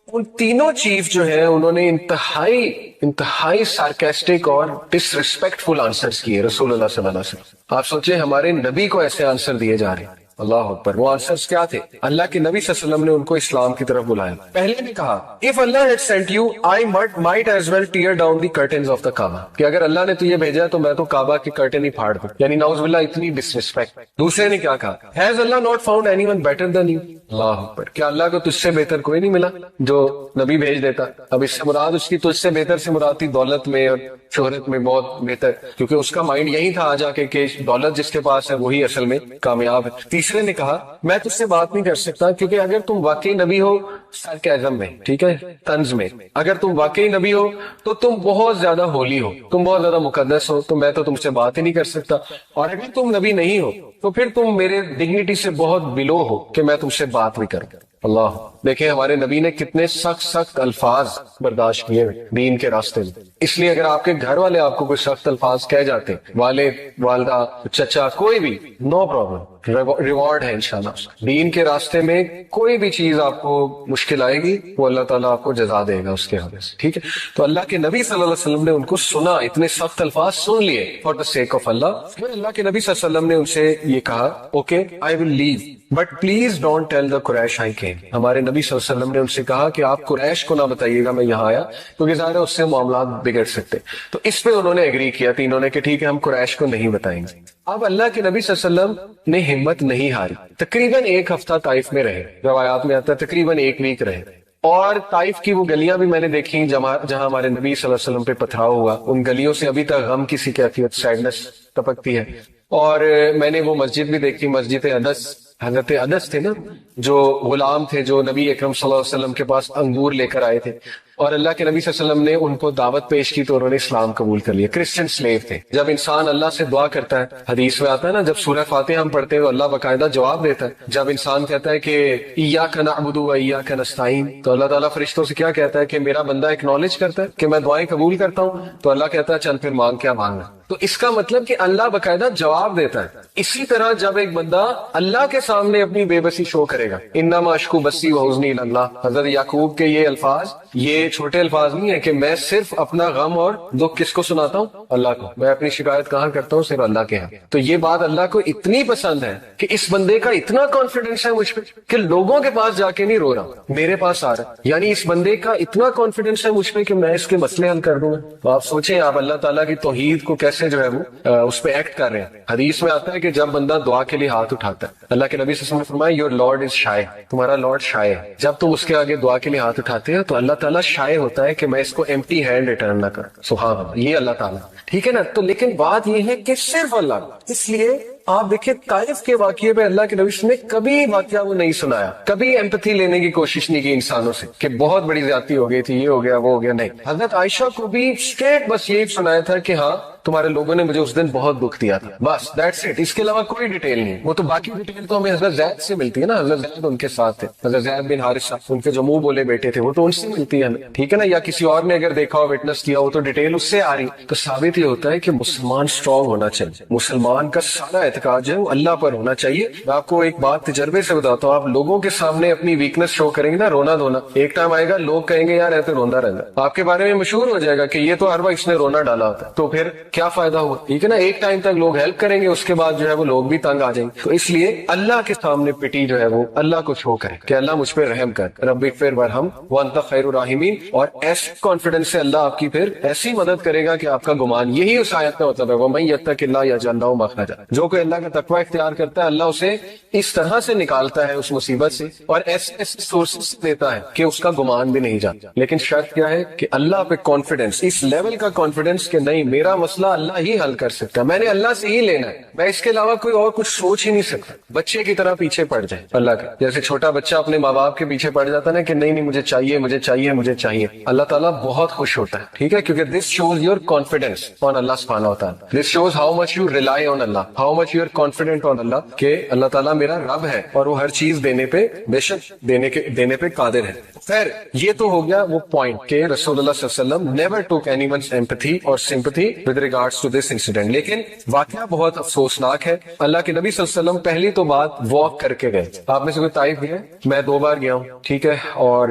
ان تینوں چیف جو ہیں انہوں نے انتہائی سارکیسٹک اور ڈس ریسپیکٹ فل آنسرز کیے رسول اللہ صلی اللہ علیہ وسلم. آپ سوچیں ہمارے نبی کو ایسے آنسر دیے جا رہے ہیں. اللہ اکبر. وہ آنسرز کیا تھے؟ اللہ کے نبی صلی اللہ علیہ وسلم نے ان کو اسلام کی طرف بلایا. پہلے نے کہا if Allah had sent you I might as well tear down the curtains of the Kaaba, کہ اگر اللہ نے تجھے بھیجا تو میں تو کعبہ کے کرٹن ہی پھاڑ دوں. یعنی نعوذ باللہ اتنی ڈسرسپیکٹ. دوسرے نے کیا کہا has Allah not found anyone better than you. اللہ اکبر. کیا اللہ کو تجھ سے بہتر کوئی نہیں ملا جو نبی بھیج دیتا؟ اب اس سے مراد اس کی تجھ سے بہتر سے مراد تھی دولت میں اور شہرت میں بہت بہتر، کیونکہ اس کا مائنڈ یہی تھا آ جا کے کہ دولت جس کے پاس ہے وہی اصل میں کامیاب ہے. تیسرے نے کہا میں تجھ سے بات نہیں کر سکتا کیونکہ اگر تم واقعی نبی ہو سرکیزم میں، ٹھیک ہے، طنز میں، اگر تم واقعی نبی ہو تو تم بہت زیادہ ہولی ہو، تم بہت زیادہ مقدس ہو، تو میں تو تم سے بات ہی نہیں کر سکتا. اور اگر تم نبی نہیں ہو تو پھر تم میرے ڈگنیٹی سے بہت بلو ہو کہ میں تم سے بات بھی کروں. اللہ دیکھیں ہمارے نبی نے کتنے سخت الفاظ برداشت کیے دین کے راستے میں. اس لیے اگر آپ کے گھر والے آپ کو کوئی سخت الفاظ کہہ جاتے، والد والدہ چچا کوئی بھی، نو پرابلم، ریوارڈ ہے انشاءاللہ. دین کے راستے میں کوئی بھی چیز آپ کو مشکل آئے گی وہ اللہ تعالیٰ آپ کو جزا دے گا اس کے حوالے سے، ٹھیک ہے. تو اللہ کے نبی صلی اللہ علیہ وسلم نے ان کو سنا، اتنے سخت الفاظ سن لیے فار دا سیک آف اللہ. پھر اللہ کے نبی صلی اللہ علیہ وسلم نے ان سے یہ کہا okay I will leave but please don't tell the Quraysh I came. ہمارے نبی صلی اللہ علیہ وسلم نے ان سے کہا کہ آپ قریش کو نہ بتائیے گا میں یہاں آیا، کیونکہ ظاہر ہے اس سے معاملات بگڑ سکتے. تو اس پہ انہوں نے ایگری کیا تینوں نے کہ ٹھیک ہے ہم قریش کو نہیں بتائیں گے. اب اللہ کے نبی صلی اللہ علیہ وسلم نے ہمت نہیں ہاری. تقریباً 1 ہفتہ طائف میں رہے، روایات میں آتا ہے تقریباً 1 ویک رہے. اور طائف کی وہ گلیاں بھی میں نے دیکھی جہاں ہمارے نبی صلی اللہ علیہ وسلم پہ پتھراؤ ہوا. ان گلیوں سے ابھی تک غم کی سی کیفیت، سیڈنس ٹپکتی ہے. اور میں نے وہ مسجد بھی دیکھی، مسجد عدس، حضرت عدس تھے نا جو غلام تھے جو نبی اکرم صلی اللہ علیہ وسلم کے پاس انگور لے کر آئے تھے، اور اللہ کے نبی صلی اللہ علیہ وسلم نے ان کو دعوت پیش کی تو انہوں نے اسلام قبول کر لیا. کرسچن سلیو تھے. جب انسان اللہ سے دعا کرتا ہے، حدیث میں آتا ہے نا جب سورہ فاتحہ ہم پڑھتے ہیں تو اللہ باقاعدہ جواب دیتا ہے. جب انسان کہتا ہے کہ ایاک نعبد و ایاک نستعین، تو اللہ تعالیٰ فرشتوں سے کیا کہتا ہے کہ میرا بندہ ایکنالج کرتا ہے کہ میں دعائیں قبول کرتا ہوں، تو اللہ کہتا ہے چل پھر مانگ کیا مانگنا. تو اس کا مطلب کہ اللہ باقاعدہ جواب دیتا ہے. اسی طرح جب ایک بندہ اللہ کے سامنے اپنی بے بسی شو کرے گا، انما اشکو بسی و حزنی الی اللہ، حضرت یعقوب کے یہ الفاظ یہ چھوٹے الفاظ نہیں ہے کہ میں صرف اپنا غم اور دکھ کس کو سناتا ہوں؟ اللہ کو. میں اپنی شکایت کہاں کرتا ہوں؟ صرف اللہ کے ہاں. تو یہ بات اللہ کو اتنی پسند ہے کہ اس بندے کا اتنا کانفیڈنس ہے مجھ پہ کہ لوگوں کے پاس جا کے نہیں رو رہا، میرے پاس آ رہا. یعنی اس بندے کا اتنا کانفیڈنس ہے مجھ پہ کہ میں اس کے مسئلے حل کر دوں گا. تو آپ سوچیں آپ اللہ تعالیٰ کی توحید کو کیسے جو ہے وہ اس پہ ایکٹ کر رہے ہیں. حدیث میں آتا ہے کہ جب بندہ دعا کے لیے ہاتھ اٹھاتا ہے، اللہ کے نبی صلی اللہ علیہ وسلم نے فرمایا یور لارڈ از شائے، تمہارا لارڈ شائے ہے. جب تم اس کے آگے دعا کے لیے ہاتھ اٹھاتے ہو تو اللہ تعالیٰ شائے ہوتا ہے کہ میں اس کو ایمپٹی ہینڈ ریٹرن نہ کروں. سبحان اللہ، یہ اللہ تعالیٰ، ٹھیک ہے نا. تو لیکن بات یہ ہے کہ صرف اللہ. اس لیے آپ دیکھیں طائف کے واقعے پہ اللہ کے نبی نے کبھی واقعہ وہ نہیں سنایا، کبھی ایمپتھی لینے کی کوشش نہیں کی انسانوں سے کہ بہت بڑی زیادتی ہو گئی تھی، یہ ہو گیا وہ ہو گیا. نہیں، حضرت عائشہ کو بھی اسٹریٹ بس یہی سنایا تھا کہ ہاں تمہارے لوگوں نے مجھے اس دن بہت دکھ دیا تھا، بس دیٹس اٹ. اس کے علاوہ کوئی ڈیٹیل نہیں. وہ تو باقی ڈیٹیل تو ہمیں حضرت زید سے ملتی ہے نا، حضرت زید ان کے ساتھ تھے، حضرت زید بن حارثہ ان کے جو منہ بولے بیٹے تھے وہ تو ان سے ملتی ہے، ٹھیک ہے نا. یا کسی اور نے اگر دیکھا ہو، وٹنس کیا ہو تو ڈیٹیل اس سے آ رہی. تو ثابت یہ ہوتا ہے کہ مسلمان اسٹرانگ ہونا چاہیے، مسلمان کا سارا اعتقاد جو ہے وہ اللہ پر ہونا چاہیے. میں آپ کو ایک بات تجربے سے بتاتا ہوں، آپ لوگوں کے سامنے اپنی ویکنس شو کریں گے نا، رونا دھونا، ایک ٹائم آئے گا لوگ کہیں گے یار ایسے روندا رہتا، آپ کے بارے میں مشہور ہو جائے گا کہ یہ تو ہر وقت اس نے رونا ڈالا ہوتا ہے. تو پھر کیا فائدہ ہوا؟ ٹھیک ہے نا. ایک ٹائم تک لوگ ہیلپ کریں گے، اس کے بعد جو ہے وہ لوگ بھی تنگ آ جائیں گے. تو اس لیے اللہ کے سامنے پٹی جو ہے وہ اللہ کو شو کرے کہ اللہ مجھ پہ رحم کر، رب اغفر وارحم وانت خیر الراحمین. اور ایسے کانفیڈنس سے اللہ آپ کی پھر ایسی مدد کرے گا کہ آپ کا گمان، یہی اس آیت کا مطلب ہے وَمَن يَتَّقِ اللَّهَ يَجْعَل لَهُ مَخْرَجًا. جو کوئی اللہ کا تقوی اختیار کرتا ہے اللہ اسے اس طرح سے نکالتا ہے اس مصیبت سے، اور ایسے سورسز دیتا ہے کہ اس کا گمان بھی نہیں جاتا. لیکن شرط کیا ہے کہ اللہ پہ کانفیڈنس، اس لیول کا کانفیڈنس کہ نہیں میرا مسئلہ اللہ ہی حل کر سکتا ہے، میں نے اللہ سے ہی لینا ہے، میں اس کے علاوہ کوئی اور کچھ سوچ ہی نہیں سکتا. بچے کی طرح پیچھے پڑ جائے اللہ کا، جیسے چھوٹا بچہ اپنے ماں باپ کے پیچھے پڑ جاتا ہے نا کہ نہیں مجھے چاہیے مجھے چاہیے مجھے چاہیے. اللہ تعالیٰ بہت خوش ہوتا ہے، ٹھیک ہے، کیونکہ this shows your confidence on Allah سبحانہ و تعالیٰ. This shows how much you rely on Allah, how much you are confident on Allah کہ اللہ تعالیٰ میرا رب ہے اور وہ ہر چیز دینے پہ بے شک دینے پہ قادر ہے. خیر یہ تو ہو گیا وہ پوائنٹ کہ رسول اللہ صلی اللہ علیہ وسلم نیور ٹوک اینی ونس ایمپتھی اور sympathy with regard regards to this incident. لیکن واقعہ بہت افسوسناک ہے. اللہ کے نبی صلی اللہ علیہ وسلم پہلی تو بات واک کر کے گئے. آپ میں سے کوئی طائف گیا ہے؟ میں 2 بار گیا ہوں, ٹھیک ہے, اور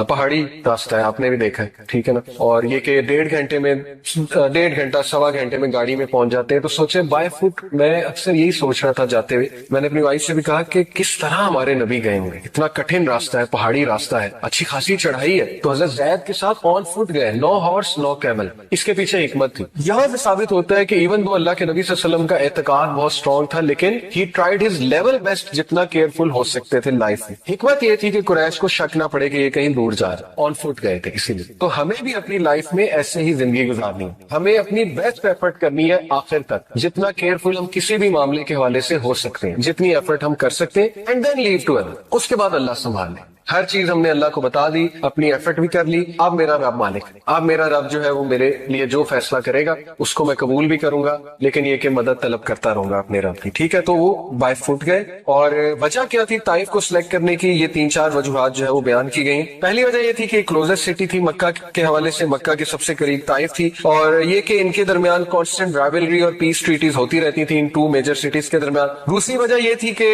پہاڑی راستہ ہے, آپ نے بھی دیکھا ہے, ٹھیک ہے نا, اور یہ کہ 1.5 گھنٹے میں 1.5 گھنٹہ 1.25 گھنٹے میں گاڑی میں پہنچ جاتے ہیں. تو سوچے بائی فٹ, میں اکثر یہی سوچ رہا تھا جاتے ہوئے, میں نے اپنی وائف سے بھی کہا کہ کس طرح ہمارے نبی گئے ہوں گے, اتنا کٹھن راستہ ہے, پہاڑی راستہ ہے, اچھی خاصی چڑھائی ہے, تو حضرت زید کے ساتھ آن فٹ گئے, نو ہارس نو کیمل. اس کے پیچھے حکمت تھی. یہاں سے ثابت ہوتا ہے کہ ایون دو اللہ کے نبی صلی اللہ علیہ وسلم کا اعتقاد بہت اسٹرانگ تھا, لیکن ہی ٹرائیڈ ہز لیول بیسٹ جتنا کیئرفل ہو سکتے تھے لائف میں. حکمت یہ تھی کہ قریش کو شک نہ پڑے کہ یہ کہیں دور جا رہا, آن فٹ گئے تھے اسی لیے. تو ہمیں بھی اپنی لائف میں ایسے ہی زندگی گزارنی ہے, ہمیں اپنی بیسٹ ایفرٹ کرنی ہے آخر تک, جتنا کیئرفل ہم کسی بھی معاملے کے حوالے سے ہو سکتے ہیں, جتنی ایفرٹ ہم کر سکتے ہیں, اینڈ دین لیو ٹو اللہ. اس کے بعد اللہ سنبھال لے. ہر چیز ہم نے اللہ کو بتا دی, اپنی ایفرٹ بھی کر لی. اب میرا رب مالک, اب میرا رب جو ہے وہ میرے لیے جو فیصلہ کرے گا اس کو میں قبول بھی کروں گا, لیکن یہ کہ مدد طلب کرتا رہوں گا اپنے رب کی, ٹھیک ہے. تو وہ بائی فٹ گئے. اور وجہ کیا تھی طائف کو سلیکٹ کرنے کی؟ یہ 3-4 وجوہات جو ہے وہ بیان کی گئی. پہلی وجہ یہ تھی کہ کلوزسٹ سٹی تھی مکہ کے حوالے سے, مکہ کے سب سے قریب طائف تھی, اور یہ کہ ان کے درمیان کانسٹنٹ رائولری اور پیس ٹریٹیز ہوتی رہتی تھی ان 2 میجر سٹیز کے درمیان. دوسری وجہ یہ تھی کہ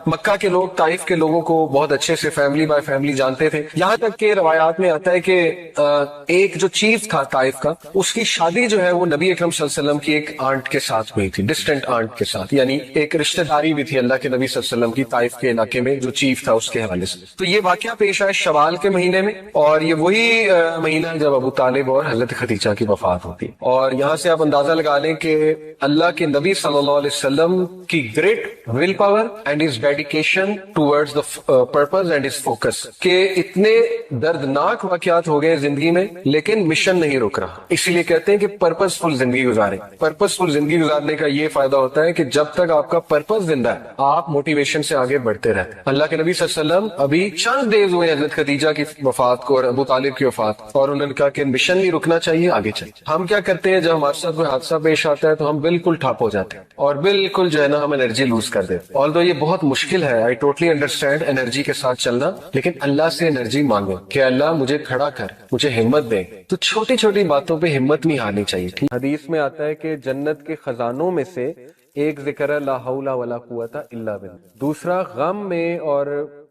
مکہ کے لوگ طائف کے لوگوں کو بہت اچھے سے فیملی بائی فیملی جانتے تھے, یہاں تک کہ روایات میں آتا ہے کہ ایک جو چیف تھا طائف کا, اس کی شادی جو ہے وہ نبی اکرم صلی اللہ علیہ وسلم کی ایک آنٹ کے ساتھ ہوئی تھی, ڈسٹنٹ آنٹ کے ساتھ, یعنی ایک رشتہ داری بھی تھی اللہ کے نبی صلی اللہ علیہ وسلم کی طائف کے علاقے میں جو چیف تھا اس کے حوالے سے. تو یہ واقعہ پیش آیا شوال کے مہینے میں, اور یہ وہی مہینہ ہے جب ابو طالب اور حضرت خدیجہ کی وفات ہوتی ہے. اور یہاں سے آپ اندازہ لگا لیں کہ اللہ کے نبی صلی اللہ علیہ وسلم کی great will power and his dedication towards the purpose and his focus, کہ اتنے دردناک واقعات ہو گئے زندگی میں لیکن مشن نہیں رک رہا. اسی لیے کہتے ہیں کہ پرپز فل زندگی گزاریں. پرپز فل زندگی گزارنے کا یہ فائدہ ہوتا ہے کہ جب تک آپ کا پرپز زندہ ہے آپ موٹیویشن سے آگے بڑھتے رہتے ہیں. اللہ کے نبی صلی اللہ علیہ وسلم ابھی چند ڈیز ہوئے حضرت خدیجہ کی وفات کو اور ابو طالب کی وفات, اور انہوں نے کہا کہ مشن نہیں رکنا چاہیے, آگے چلیں. ہم کیا کرتے ہیں جب ہمارے ساتھ کوئی حادثہ پیش آتا ہے تو ہم بالکل ٹھپ ہو جاتے ہیں اور بالکل جو ہے نا ہم انرجی لوز کر دیتے ہیں. آلدو یہ بہت مشکل ہے, آئی ٹوٹلی انڈرسٹینڈ انرجی کے ساتھ چلنا, لیکن اللہ سے انرجی مانگو کہ اللہ مجھے کھڑا کر, مجھے ہمت دے. تو چھوٹی چھوٹی باتوں پہ ہمت نہیں ہارنی چاہیے. حدیث میں آتا ہے کہ جنت کے خزانوں میں سے ایک ذکر ہے لا حول ولا قوت الا باللہ, دوسرا غم میں اور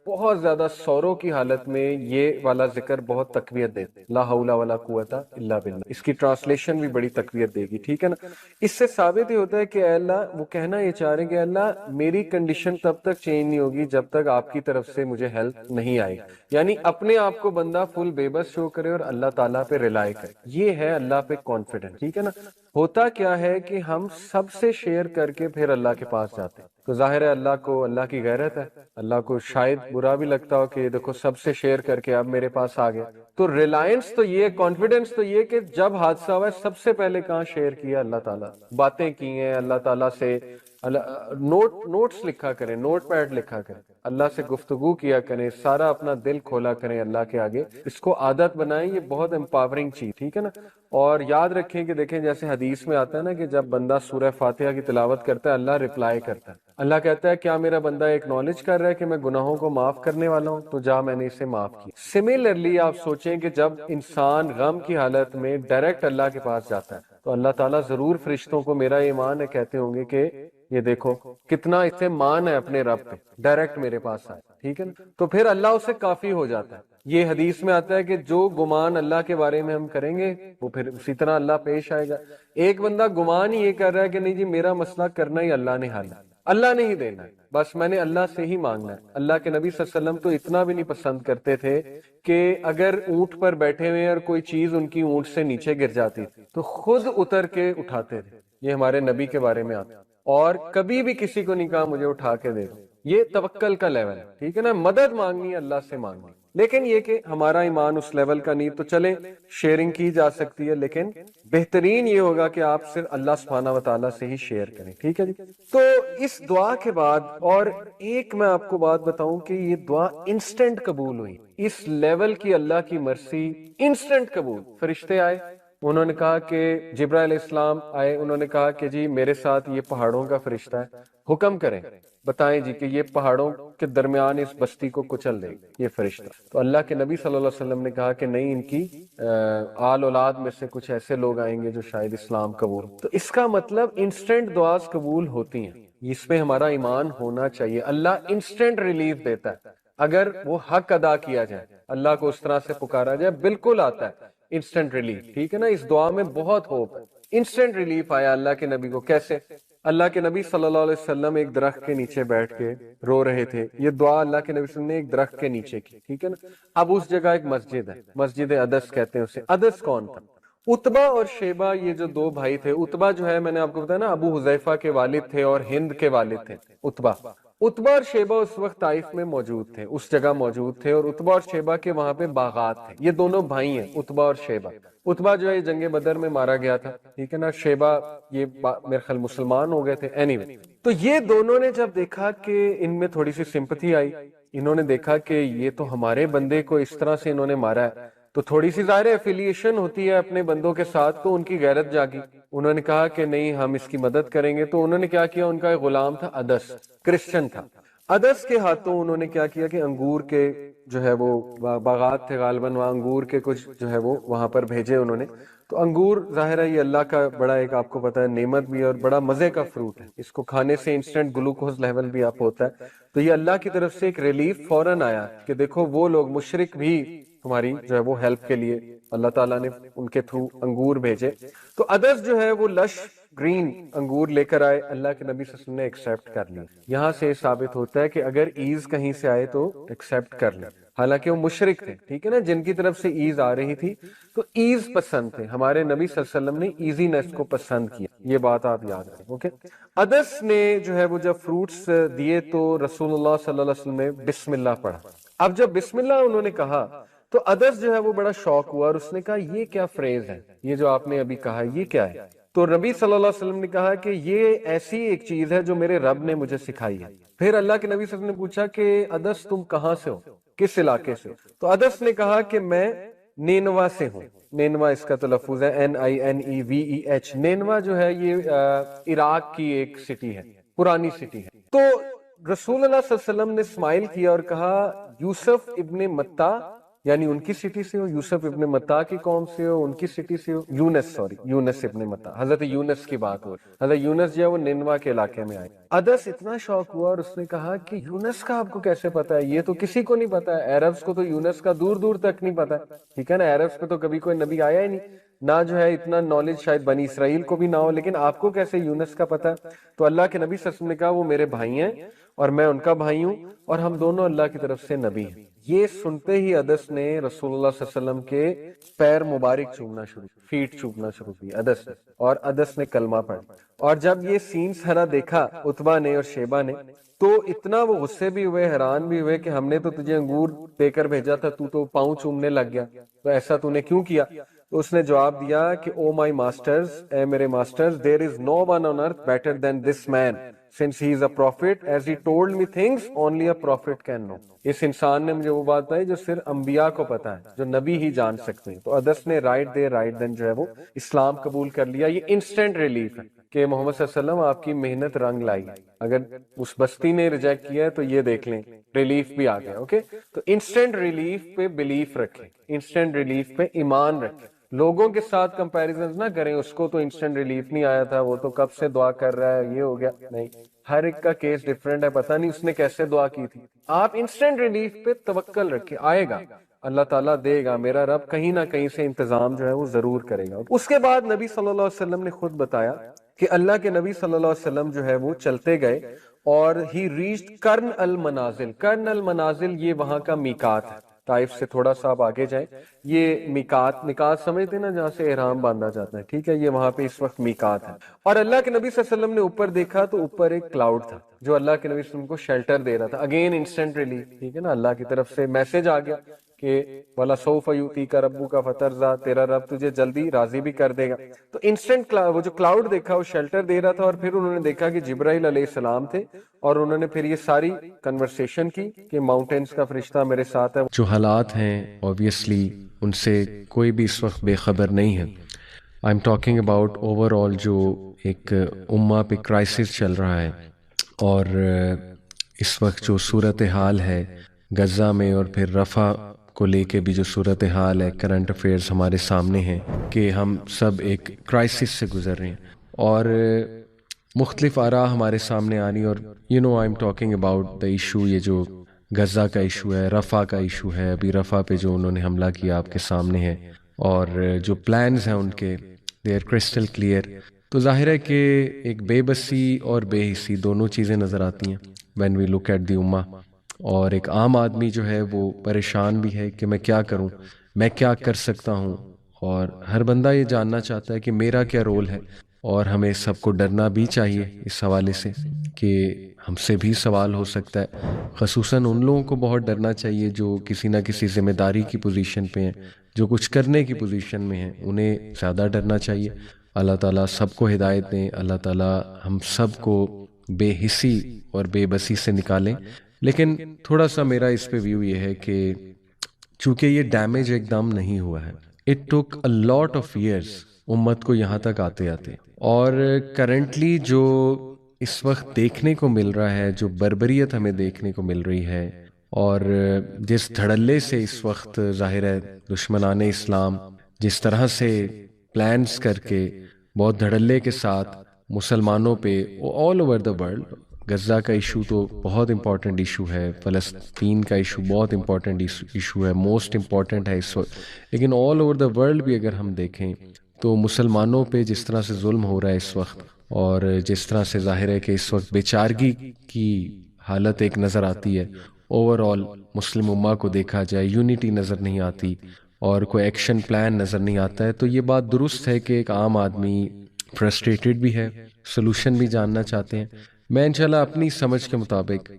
بہت زیادہ سوروں کی حالت میں یہ والا ذکر بہت تقویت دیتا ہے, لا حول ولا قوت الا باللہ. اس کی ٹرانسلیشن بھی بڑی تقویت دے گی, ٹھیک ہے نا. اس سے ثابت یہ ہوتا ہے کہ اے اللہ, وہ کہنا یہ چاہ رہے ہیں کہ اللہ میری کنڈیشن تب تک چینج نہیں ہوگی جب تک آپ کی طرف سے مجھے ہیلپ نہیں آئے, یعنی اپنے آپ کو بندہ فل بے بس شو کرے اور اللہ تعالیٰ پہ ریلائی کرے. یہ ہے اللہ پہ کانفیڈنس, ٹھیک ہے نا. ہوتا کیا ہے کہ ہم سب سے شیئر کر کے پھر اللہ کے پاس جاتے ہیں, تو ظاہر ہے اللہ کو, اللہ کی غیرت ہے, اللہ کو شاید برا بھی لگتا ہو کہ دیکھو سب سے شیئر کر کے اب میرے پاس آ گیا. تو ریلائنس تو یہ, کانفیڈنس تو یہ کہ جب حادثہ ہوا ہے سب سے پہلے کہاں شیئر کیا, اللہ تعالیٰ, باتیں کی ہیں اللہ تعالیٰ سے, نوٹس لکھا کریں, نوٹ پیڈ لکھا کریں, اللہ سے گفتگو کیا کریں, سارا اپنا دل کھولا کریں اللہ کے آگے. اس کو عادت بنائیں, یہ بہت امپاورنگ چیز, ٹھیک ہے نا. اور یاد رکھیں کہ دیکھیں جیسے حدیث میں آتا ہے نا کہ جب بندہ سورہ فاتحہ کی تلاوت کرتا ہے اللہ رپلائی کرتا ہے. اللہ کہتا ہے کیا میرا بندہ ایکنالج کر رہا ہے کہ میں گناہوں کو معاف کرنے والا ہوں, تو جا میں نے اسے معاف کیا. سملرلی آپ سوچیں کہ جب انسان غم کی حالت میں ڈائریکٹ اللہ کے پاس جاتا ہے تو اللہ تعالیٰ ضرور فرشتوں کو, میرا ایمان ہے, کہتے ہوں گے کہ یہ دیکھو کتنا اسے مان ہے اپنے رب پہ, ڈائریکٹ میرے پاس آئے, ٹھیک ہے نا. تو پھر اللہ اسے کافی ہو جاتا ہے. یہ حدیث میں آتا ہے کہ جو گمان اللہ کے بارے میں ہم کریں گے وہ پھر اسی طرح اللہ پیش آئے گا. ایک بندہ گمان ہی یہ کر رہا ہے کہ نہیں جی میرا مسئلہ کرنا ہی اللہ نے حل ہے, اللہ نے ہی دینا ہے, بس میں نے اللہ سے ہی مانگنا ہے. اللہ کے نبی صلی اللہ علیہ وسلم تو اتنا بھی نہیں پسند کرتے تھے کہ اگر اونٹ پر بیٹھے ہوئے اور کوئی چیز ان کی اونٹ سے نیچے گر جاتی تھی تو خود اتر کے اٹھاتے تھے. یہ ہمارے نبی کے بارے میں آتا ہے. اور کبھی بھی کسی کو نہیں کہا مجھے اٹھا کے دے دو, یہ توکل کا لیول ہے, ٹھیک ہے نا. مدد مانگنی ہے اللہ سے مانگنی, لیکن یہ کہ ہمارا ایمان اس لیول کا نہیں. تو چلیں شیئرنگ کی جا سکتی ہے, لیکن بہترین یہ ہوگا کہ آپ صرف اللہ سبحانہ و تعالیٰ سے ہی شیئر کریں, ٹھیک ہے جی. تو اس دعا کے بعد اور ایک میں آپ کو بات بتاؤں کہ یہ دعا انسٹنٹ قبول ہوئی. اس لیول کی اللہ کی مرسی انسٹنٹ قبول. فرشتے آئے, انہوں نے کہا کہ جبرائیل علیہ السلام آئے, انہوں نے کہا کہ جی میرے ساتھ یہ پہاڑوں کا فرشتہ ہے, حکم کریں. بتائیں جی کہ یہ پہاڑوں کے درمیان اس بستی کو کچل دے گا یہ فرشتہ. تو اللہ کے نبی صلی اللہ علیہ وسلم نے کہا کہ نہیں، ان کی آل اولاد میں سے کچھ ایسے لوگ آئیں گے جو شاید اسلام قبول. تو اس کا مطلب انسٹنٹ دعاز قبول ہوتی ہیں، اس میں ہمارا ایمان ہونا چاہیے. اللہ انسٹنٹ ریلیف دیتا ہے اگر وہ حق ادا کیا جائے، اللہ کو اس طرح سے پکارا جائے، بالکل آتا ہے انسٹنٹ ریلیف. ٹھیک ہے نا، اس دعا میں بہت ہوپ ہے. انسٹنٹ ریلیف آیا اللہ کے نبی کو. کیسے؟ اللہ کے نبی صلی اللہ علیہ وسلم ایک درخت کے نیچے بیٹھ کے رو رہے تھے. یہ دعا اللہ کے نبی صلی اللہ علیہ وسلم نے ایک درخت کے نیچے کی. ٹھیک ہے نا. اب اس جگہ ایک مسجد ہے، مسجد عدس کہتے ہیں اسے. عدس کون تھا؟ اتبا اور شیبہ، یہ جو دو بھائی تھے. اتبا جو ہے، میں نے آپ کو بتایا نا، ابو حذیفہ کے والد تھے اور ہند کے والد تھے اتبا. اتبا اور شیبہ اس وقت طائف میں موجود تھے، اس جگہ موجود تھے، اور اتبا اور شیبہ کے وہاں پہ باغات تھے. یہ دونوں بھائی ہیں اتبا اور شیبہ. اتبا جو ہے جنگ بدر میں مارا گیا تھا. ٹھیک ہے نا. شیبہ یہ میرے خیال مسلمان ہو گئے تھے. اینیوے، تو یہ دونوں نے جب دیکھا کہ ان میں تھوڑی سی سمپتھی آئی، انہوں نے دیکھا کہ یہ تو ہمارے بندے کو اس طرح سے انہوں نے مارا ہے، تو تھوڑی سی ظاہر ایفیلیشن ہوتی ہے اپنے بندوں کے ساتھ، تو ان کی غیرت جاگی. انہوں نے کہا کہ نہیں، ہم اس کی مدد کریں گے. تو انہوں نے کیا کیا، ان کا ایک غلام تھا عدس، کرسچن تھا. عدس کے ہاتھوں انہوں نے کیا کیا کہ انگور کے جو ہے وہ باغات تھے غالباً، وہاں انگور کے کچھ جو ہے وہ وہاں پر بھیجے انہوں نے. تو انگور ظاہر ہے یہ اللہ کا بڑا ایک، آپ کو پتا ہے، نعمت بھی ہے اور بڑا مزے کا فروٹ ہے. اس کو کھانے سے انسٹنٹ گلوکوز لیول بھی آپ ہوتا ہے. تو یہ اللہ کی طرف سے ایک ریلیف فوراً آیا کہ دیکھو وہ لوگ مشرک بھی ہماری جو ہے وہ ہیلپ کے لیے اللہ تعالیٰ نے ان کے تھرو انگور بھیجے. تو عدس جو ہے وہ لش گرین انگور لے کر آئے. اللہ کے نبی صلی اللہ علیہ وسلم نے ایکسیپٹ کر لیا. یہاں سے ثابت ہوتا ہے کہ اگر ایز کہیں سے آئے تو ایکسیپٹ کر لیں. حالانکہ وہ مشرک تھے، ٹھیک ہے نا، جن کی طرف سے ایز آ رہی تھی، تو ایز پسند تھے. ہمارے نبی صلی اللہ علیہ وسلم نے ایزینس کو پسند کیا. یہ بات آپ یاد رکھیں. اوکے. عدس نے جو ہے وہ جب فروٹس دیے تو رسول اللہ صلی اللہ علیہ وسلم نے بسم اللہ پڑھا. اب جب بسم اللہ انہوں نے کہا تو عدس جو ہے وہ بڑا شوق ہوا اور اس نے کہا یہ کیا فریز ہے، یہ جو آپ نے ابھی کہا یہ کیا ہے؟ تو نبی صلی اللہ علیہ وسلم نے کہا کہ یہ ایسی ایک چیز ہے جو میرے رب نے مجھے سکھائی ہے. پھر اللہ کے نبی صلی اللہ علیہ وسلم نے پوچھا کہ عدس تم کہاں سے ہو، کس علاقے سے ہو؟ تو عدس نے کہا کہ میں نینوا سے ہوں. نینوا اس کا تلفظ ہے NINEVEH. نینوا جو ہے یہ عراق کی ایک سٹی ہے، پرانی سٹی ہے. تو رسول اللہ صلی اللہ علیہ وسلم نے اسمائل کیا اور کہا یوسف ابن متا، یعنی ان کی سٹی سے ہو. یوسف ابن متا کی قوم سے ہو، ان کی سٹی سے ہو. یونس ابن متا، حضرت یونس کی بات ہو. حضرت یونس جو ہے وہ نینوا کے علاقے میں آئے. عدس اتنا شوق ہوا اور اس نے کہا کہ یونس کا آپ کو کیسے پتا ہے؟ یہ تو کسی کو نہیں پتا ہے. عربز کو تو یونس کا دور دور تک نہیں پتا ہے. ٹھیک ہے نا. عربز پہ تو کبھی کوئی نبی آیا ہی نہیں، نہ جو ہے اتنا نالج شاید بنی اسرائیل کو بھی نہ ہو، لیکن آپ کو کیسے یونس کا پتا ہے؟ تو اللہ کے نبی صلی اللہ علیہ وسلم نے کہا وہ میرے بھائی ہیں اور میں ان کا بھائی ہوں، اور ہم دونوں اللہ کی طرف سے نبی ہیں. یہ سنتے ہی عدس نے رسول اللہ صلی اللہ علیہ وسلم کے پیر مبارک چومنا شروع، فیٹ چومنا شروع کی عدس نے، اور عدس نے کلمہ پڑھا. اور جب یہ سین سارا دیکھا اتبا نے اور شیبہ نے، تو اتنا وہ غصے بھی ہوئے، حیران بھی ہوئے کہ ہم نے تو تجھے انگور دے کر بھیجا تھا، تو پاؤں چومنے لگ گیا، تو ایسا تو نے کیوں کیا؟ تو اس نے جواب دیا کہ او مائی ماسٹرز، اے میرے masters, there is no one on earth better than this man since he is a prophet as he told me things only a prophet can know. اس انسان نے مجھے وہ بات بتائی جو صرف انبیاء کو پتا ہے، جو نبی ہی جان سکتے ہیں. تو عدس نے رائٹ دین جو ہے وہ اسلام قبول کر لیا. یہ انسٹنٹ ریلیف ہے کہ محمد صلی اللہ علیہ وسلم آپ کی محنت رنگ لائی. اگر اس بستی نے ریجیکٹ کیا ہے تو یہ دیکھ لیں ریلیف بھی آ گیا. اوکے. تو انسٹنٹ ریلیف پہ بلیف رکھیں، انسٹنٹ ریلیف پہ ایمان رکھیں. لوگوں کے ساتھ کمپیریزنز نہ کریں، اس کو تو انسٹنٹ ریلیف نہیں آیا تھا، وہ تو کب سے دعا کر رہا ہے، یہ ہو گیا. نہیں، ہر ایک کا کیس ڈیفرنٹ ہے، پتہ نہیں اس نے کیسے دعا کی تھی. آپ انسٹنٹ ریلیف پہ توکل رکھیں، آئے گا، اللہ تعالیٰ دے گا. میرا رب کہیں نہ کہیں سے انتظام جو ہے وہ ضرور کرے گا. اس کے بعد نبی صلی اللہ علیہ وسلم نے خود بتایا کہ اللہ کے نبی صلی اللہ علیہ وسلم جو ہے وہ چلتے گئے اور ہی ریچڈ کرن المنازل. کرن المنازل یہ وہاں کا میقات ہے. طائف سے تھوڑا سا آپ آگے جائیں، یہ میقات سمجھتے نا، جہاں سے احرام باندھا جاتا ہے. ٹھیک ہے. یہ وہاں پہ اس وقت میقات ہے. اور اللہ کے نبی صلی اللہ علیہ وسلم نے اوپر دیکھا تو اوپر ایک کلاؤڈ تھا جو اللہ کے نبی صلی اللہ علیہ وسلم کو شیلٹر دے رہا تھا. Again instant relief. ٹھیک ہے نا. اللہ کی طرف سے میسج آ گیا کہ وَلَسَوْفَ يُؤْتِيكَ رَبُّكَ فَتَرْضَىٰ، تیرا رب تجھے جلدی راضی بھی کر دے گا. تو انسٹنٹ وہ جو کلاؤڈ دیکھا وہ شیلٹر دے رہا تھا. اور پھر انہوں نے دیکھا کہ جبرائیل علیہ السلام تھے، اور انہوں نے پھر یہ ساری کنورسیشن کی کہ ماؤنٹینز کا فرشتہ میرے ساتھ ہے. جو حالات ہیں اوبویسلی ان سے کوئی بھی اس وقت بے خبر نہیں ہے. I am talking about over all جو ایک امہ پہ کرائسس چل رہا ہے. اور اس وقت جو صورتحال ہے غزہ میں اور پھر رفح کو لے کے بھی جو صورتحال ہے، کرنٹ افیئرز ہمارے سامنے ہیں کہ ہم سب ایک کرائسس سے گزر رہے ہیں، اور مختلف آراء ہمارے سامنے آ رہی، اور I am talking about the issue, یہ جو غزہ کا ایشو ہے، رفح کا ایشو ہے، ابھی رفح پہ جو انہوں نے حملہ کیا آپ کے سامنے ہے، اور جو پلانز ہیں ان کے دے آر کرسٹل کلیئر. تو ظاہر ہے کہ ایک بے بسی اور بے حسی دونوں چیزیں نظر آتی ہیں when we look at the امہ. اور ایک عام آدمی جو ہے وہ پریشان بھی ہے کہ میں کیا کروں، میں کیا کر سکتا ہوں، اور ہر بندہ یہ جاننا چاہتا ہے کہ میرا کیا رول ہے. اور ہمیں سب کو ڈرنا بھی چاہیے اس حوالے سے کہ ہم سے بھی سوال ہو سکتا ہے. خصوصاً ان لوگوں کو بہت ڈرنا چاہیے جو کسی نہ کسی ذمہ داری کی پوزیشن پہ ہیں، جو کچھ کرنے کی پوزیشن میں ہیں، انہیں زیادہ ڈرنا چاہیے. اللہ تعالیٰ سب کو ہدایت دیں، اللہ تعالیٰ ہم سب کو بے حسی اور بے بسی سے نکالیں. لیکن تھوڑا سا میرا اس پہ ویو یہ ہے کہ چونکہ یہ ڈیمیج ایک دم نہیں ہوا ہے، it took a lot of years امت کو یہاں تک آتے آتے. اور کرنٹلی جو اس وقت دیکھنے کو مل رہا ہے، جو بربریت ہمیں دیکھنے کو مل رہی ہے، اور جس دھڑلے سے اس وقت ظاہر ہے دشمنان اسلام جس طرح سے پلانز کر کے بہت دھڑلے کے ساتھ مسلمانوں پہ all over the world, Gaza کا ایشو تو بہت امپورٹنٹ ایشو ہے، فلسطین کا ایشو بہت امپورٹنٹ ایشو ہے، موسٹ امپورٹنٹ ہے اس وقت، لیکن آل اوور دا ورلڈ بھی اگر ہم دیکھیں تو مسلمانوں پہ جس طرح سے ظلم ہو رہا ہے اس وقت، اور جس طرح سے ظاہر ہے کہ اس وقت بیچارگی کی حالت ایک نظر آتی ہے. اوور آل مسلم امہ کو دیکھا جائے، یونٹی نظر نہیں آتی اور کوئی ایکشن پلان نظر نہیں آتا ہے. تو یہ بات درست ہے کہ ایک عام آدمی فرسٹریٹڈ بھی ہے، سلوشن بھی جاننا چاہتے ہیں. میں انشاءاللہ اپنی سمجھ کے مطابق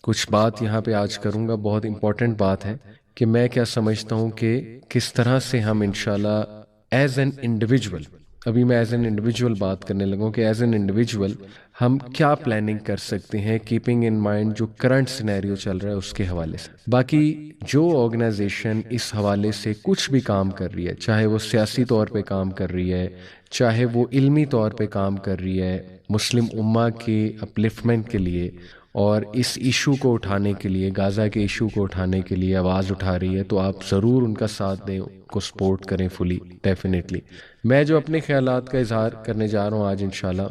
کچھ بات یہاں پہ آج کروں گا. بہت امپورٹنٹ بات ہے کہ میں کیا سمجھتا ہوں کہ کس طرح سے ہم انشاءاللہ ایز این انڈیویجول، ابھی میں ایز این انڈیویجول بات کرنے لگوں کہ ایز این انڈیویجول ہم کیا پلاننگ کر سکتے ہیں، کیپنگ ان مائنڈ جو کرنٹ سینیریو چل رہا ہے اس کے حوالے سے. باقی جو آرگنائزیشن اس حوالے سے کچھ بھی کام کر رہی ہے، چاہے وہ سیاسی طور پہ کام کر رہی ہے، چاہے وہ علمی طور پہ کام کر رہی ہے مسلم امہ کے اپلفٹمنٹ کے لیے اور اس ایشو کو اٹھانے کے لیے، غزہ کے ایشو کو اٹھانے کے لیے آواز اٹھا رہی ہے، تو آپ ضرور ان کا ساتھ دیں، ان کو سپورٹ کریں فلی ڈیفینیٹلی. میں جو اپنے خیالات کا اظہار کرنے جا رہا ہوں آج انشاءاللہ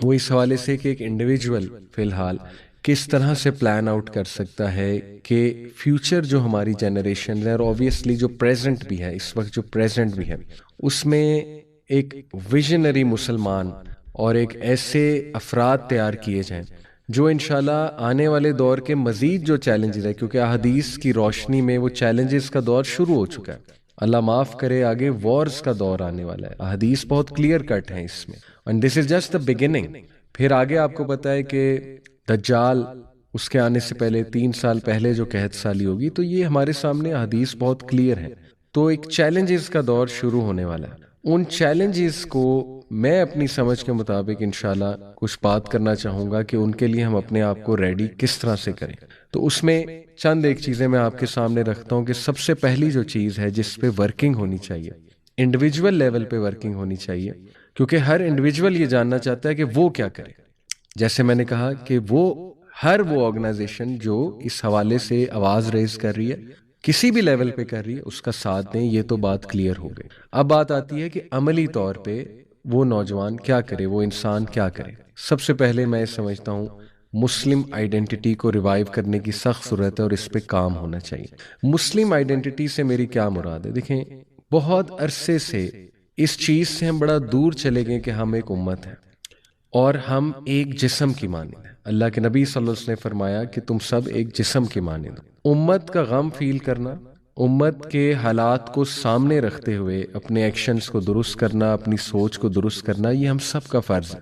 وہ اس حوالے سے کہ ایک انڈیویجول فی الحال کس طرح سے پلان آؤٹ کر سکتا ہے کہ فیوچر جو ہماری جنریشن ہے، اور اوبیسلی جو پریزنٹ بھی ہے، اس وقت جو پریزنٹ بھی ہے، اس میں ایک ویژنری مسلمان اور ایک ایسے افراد تیار کیے جائیں جو انشاءاللہ آنے والے دور کے مزید جو چیلنجز ہے، کیونکہ احادیث کی روشنی میں وہ چیلنجز کا دور شروع ہو چکا ہے، اللہ معاف کرے آگے وارز کا دور آنے والا ہے، احادیث بہت کلیئر کٹ ہیں اس میں، and this is just the beginning. پھر آگے آپ کو پتا ہے کہ دجال اس کے آنے سے پہلے 3 سال پہلے جو قحط سالی ہوگی، تو یہ ہمارے سامنے احادیث بہت کلیئر ہیں. تو ایک چیلنجز کا دور شروع ہونے والا ہے. ان چیلنجز کو میں اپنی سمجھ کے مطابق انشاءاللہ کچھ بات کرنا چاہوں گا کہ ان کے لیے ہم اپنے آپ کو ریڈی کس طرح سے کریں. تو اس میں چند ایک چیزیں میں آپ کے سامنے رکھتا ہوں کہ سب سے پہلی جو چیز ہے جس پہ ورکنگ ہونی چاہیے، انڈیویجول لیول پہ ورکنگ ہونی چاہیے، کیونکہ ہر انڈیویجول یہ جاننا چاہتا ہے کہ وہ کیا کرے. جیسے میں نے کہا کہ وہ آرگنائزیشن جو اس حوالے سے آواز ریز کر رہی ہے، کسی بھی لیول پہ کر رہی ہے، اس کا ساتھ دیں. یہ تو بات کلیئر ہو گئی. اب بات آتی ہے کہ عملی طور پہ وہ نوجوان کیا کرے، وہ انسان کیا کرے. سب سے پہلے میں سمجھتا ہوں مسلم آئیڈینٹی کو ریوائیو کرنے کی سخت ضرورت ہے اور اس پہ کام ہونا چاہیے. مسلم آئیڈینٹی سے میری کیا مراد ہے؟ دیکھیں، بہت عرصے سے اس چیز سے ہم بڑا دور چلے گئے کہ ہم ایک امت ہیں اور ہم ایک جسم کی مانند ہیں. اللہ کے نبی صلی اللہ علیہ وسلم نے فرمایا کہ تم سب ایک جسم کی مانند ہو. امت کا غم فیل کرنا، امت کے حالات کو سامنے رکھتے ہوئے اپنے ایکشنز کو درست کرنا، اپنی سوچ کو درست کرنا، یہ ہم سب کا فرض ہے.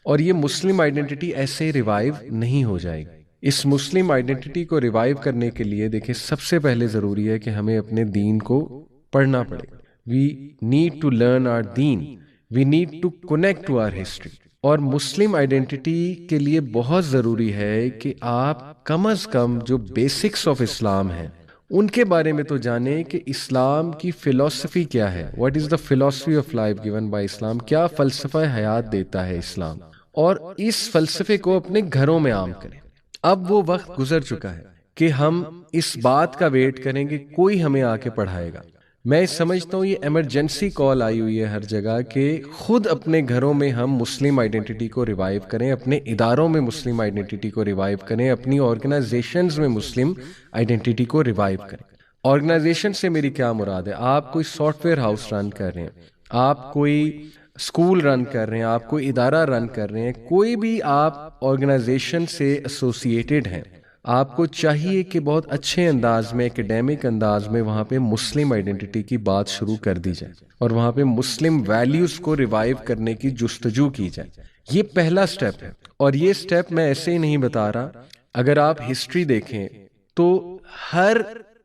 اور یہ مسلم آئیڈینٹی ایسے ریوائیو نہیں ہو جائے گی. اس مسلم آئیڈینٹی کو ریوائیو کرنے کے لیے دیکھیں سب سے پہلے ضروری ہے کہ ہمیں اپنے دین کو پڑھنا پڑے. We need to learn our دین، we need to connect to our history. اور مسلم آئیڈینٹی کے لیے بہت ضروری ہے کہ آپ کم از کم جو بیسکس آف اسلام ہیں ان کے بارے میں تو جانیں کہ اسلام کی فلسفی کیا ہے. واٹ از دا فلسفی آف لائف گیون بائی اسلام؟ کیا فلسفہ حیات دیتا ہے اسلام؟ اور اس فلسفے کو اپنے گھروں میں عام کریں. اب وہ وقت گزر چکا ہے کہ ہم اس بات کا ویٹ کریں کہ کوئی ہمیں آ کے پڑھائے گا. میں سمجھتا ہوں یہ ایمرجنسی کال آئی ہوئی ہے ہر جگہ کہ خود اپنے گھروں میں ہم مسلم آئیڈینٹی کو ریوائیو کریں, اپنے اداروں میں مسلم آئیڈینٹی کو ریوائیو کریں, اپنی آرگنائزیشنز میں مسلم آئیڈینٹی کو ریوائیو کریں. آرگنائزیشن سے میری کیا مراد ہے؟ آپ کوئی سافٹ ویئر ہاؤس رن کر رہے ہیں, آپ کوئی اسکول رن کر رہے ہیں, آپ کوئی ادارہ رن کر رہے ہیں, کوئی بھی آپ آرگنائزیشن سے ایسوسیٹڈ ہیں, آپ کو چاہیے کہ بہت اچھے انداز میں, ایکیڈیمک انداز میں وہاں پہ مسلم آئیڈینٹی کی بات شروع کر دی جائے اور وہاں پہ مسلم ویلیوز کو ریوائیو کرنے کی جستجو کی جائے. یہ پہلا سٹیپ ہے, اور یہ سٹیپ میں ایسے ہی نہیں بتا رہا. اگر آپ ہسٹری دیکھیں تو ہر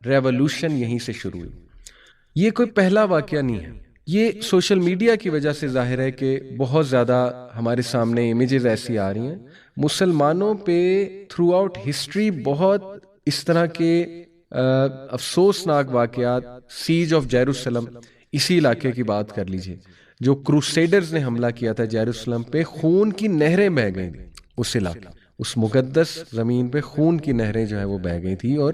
ریولوشن یہیں سے شروع ہوئی. یہ کوئی پہلا واقعہ نہیں ہے. یہ سوشل میڈیا کی وجہ سے ظاہر ہے کہ بہت زیادہ ہمارے سامنے امیجز ایسی آ رہی ہیں. مسلمانوں پہ تھرو آؤٹ ہسٹری بہت اس طرح کے افسوسناک واقعات, سیج آف جیروسلم, اسی علاقے کی بات کر لیجئے, جو کروسیڈرز نے حملہ کیا تھا جیروسلم پہ, خون کی نہریں بہہ گئی تھیں اس علاقے, اس مقدس زمین پہ خون کی نہریں جو ہے وہ بہہ گئی تھی. اور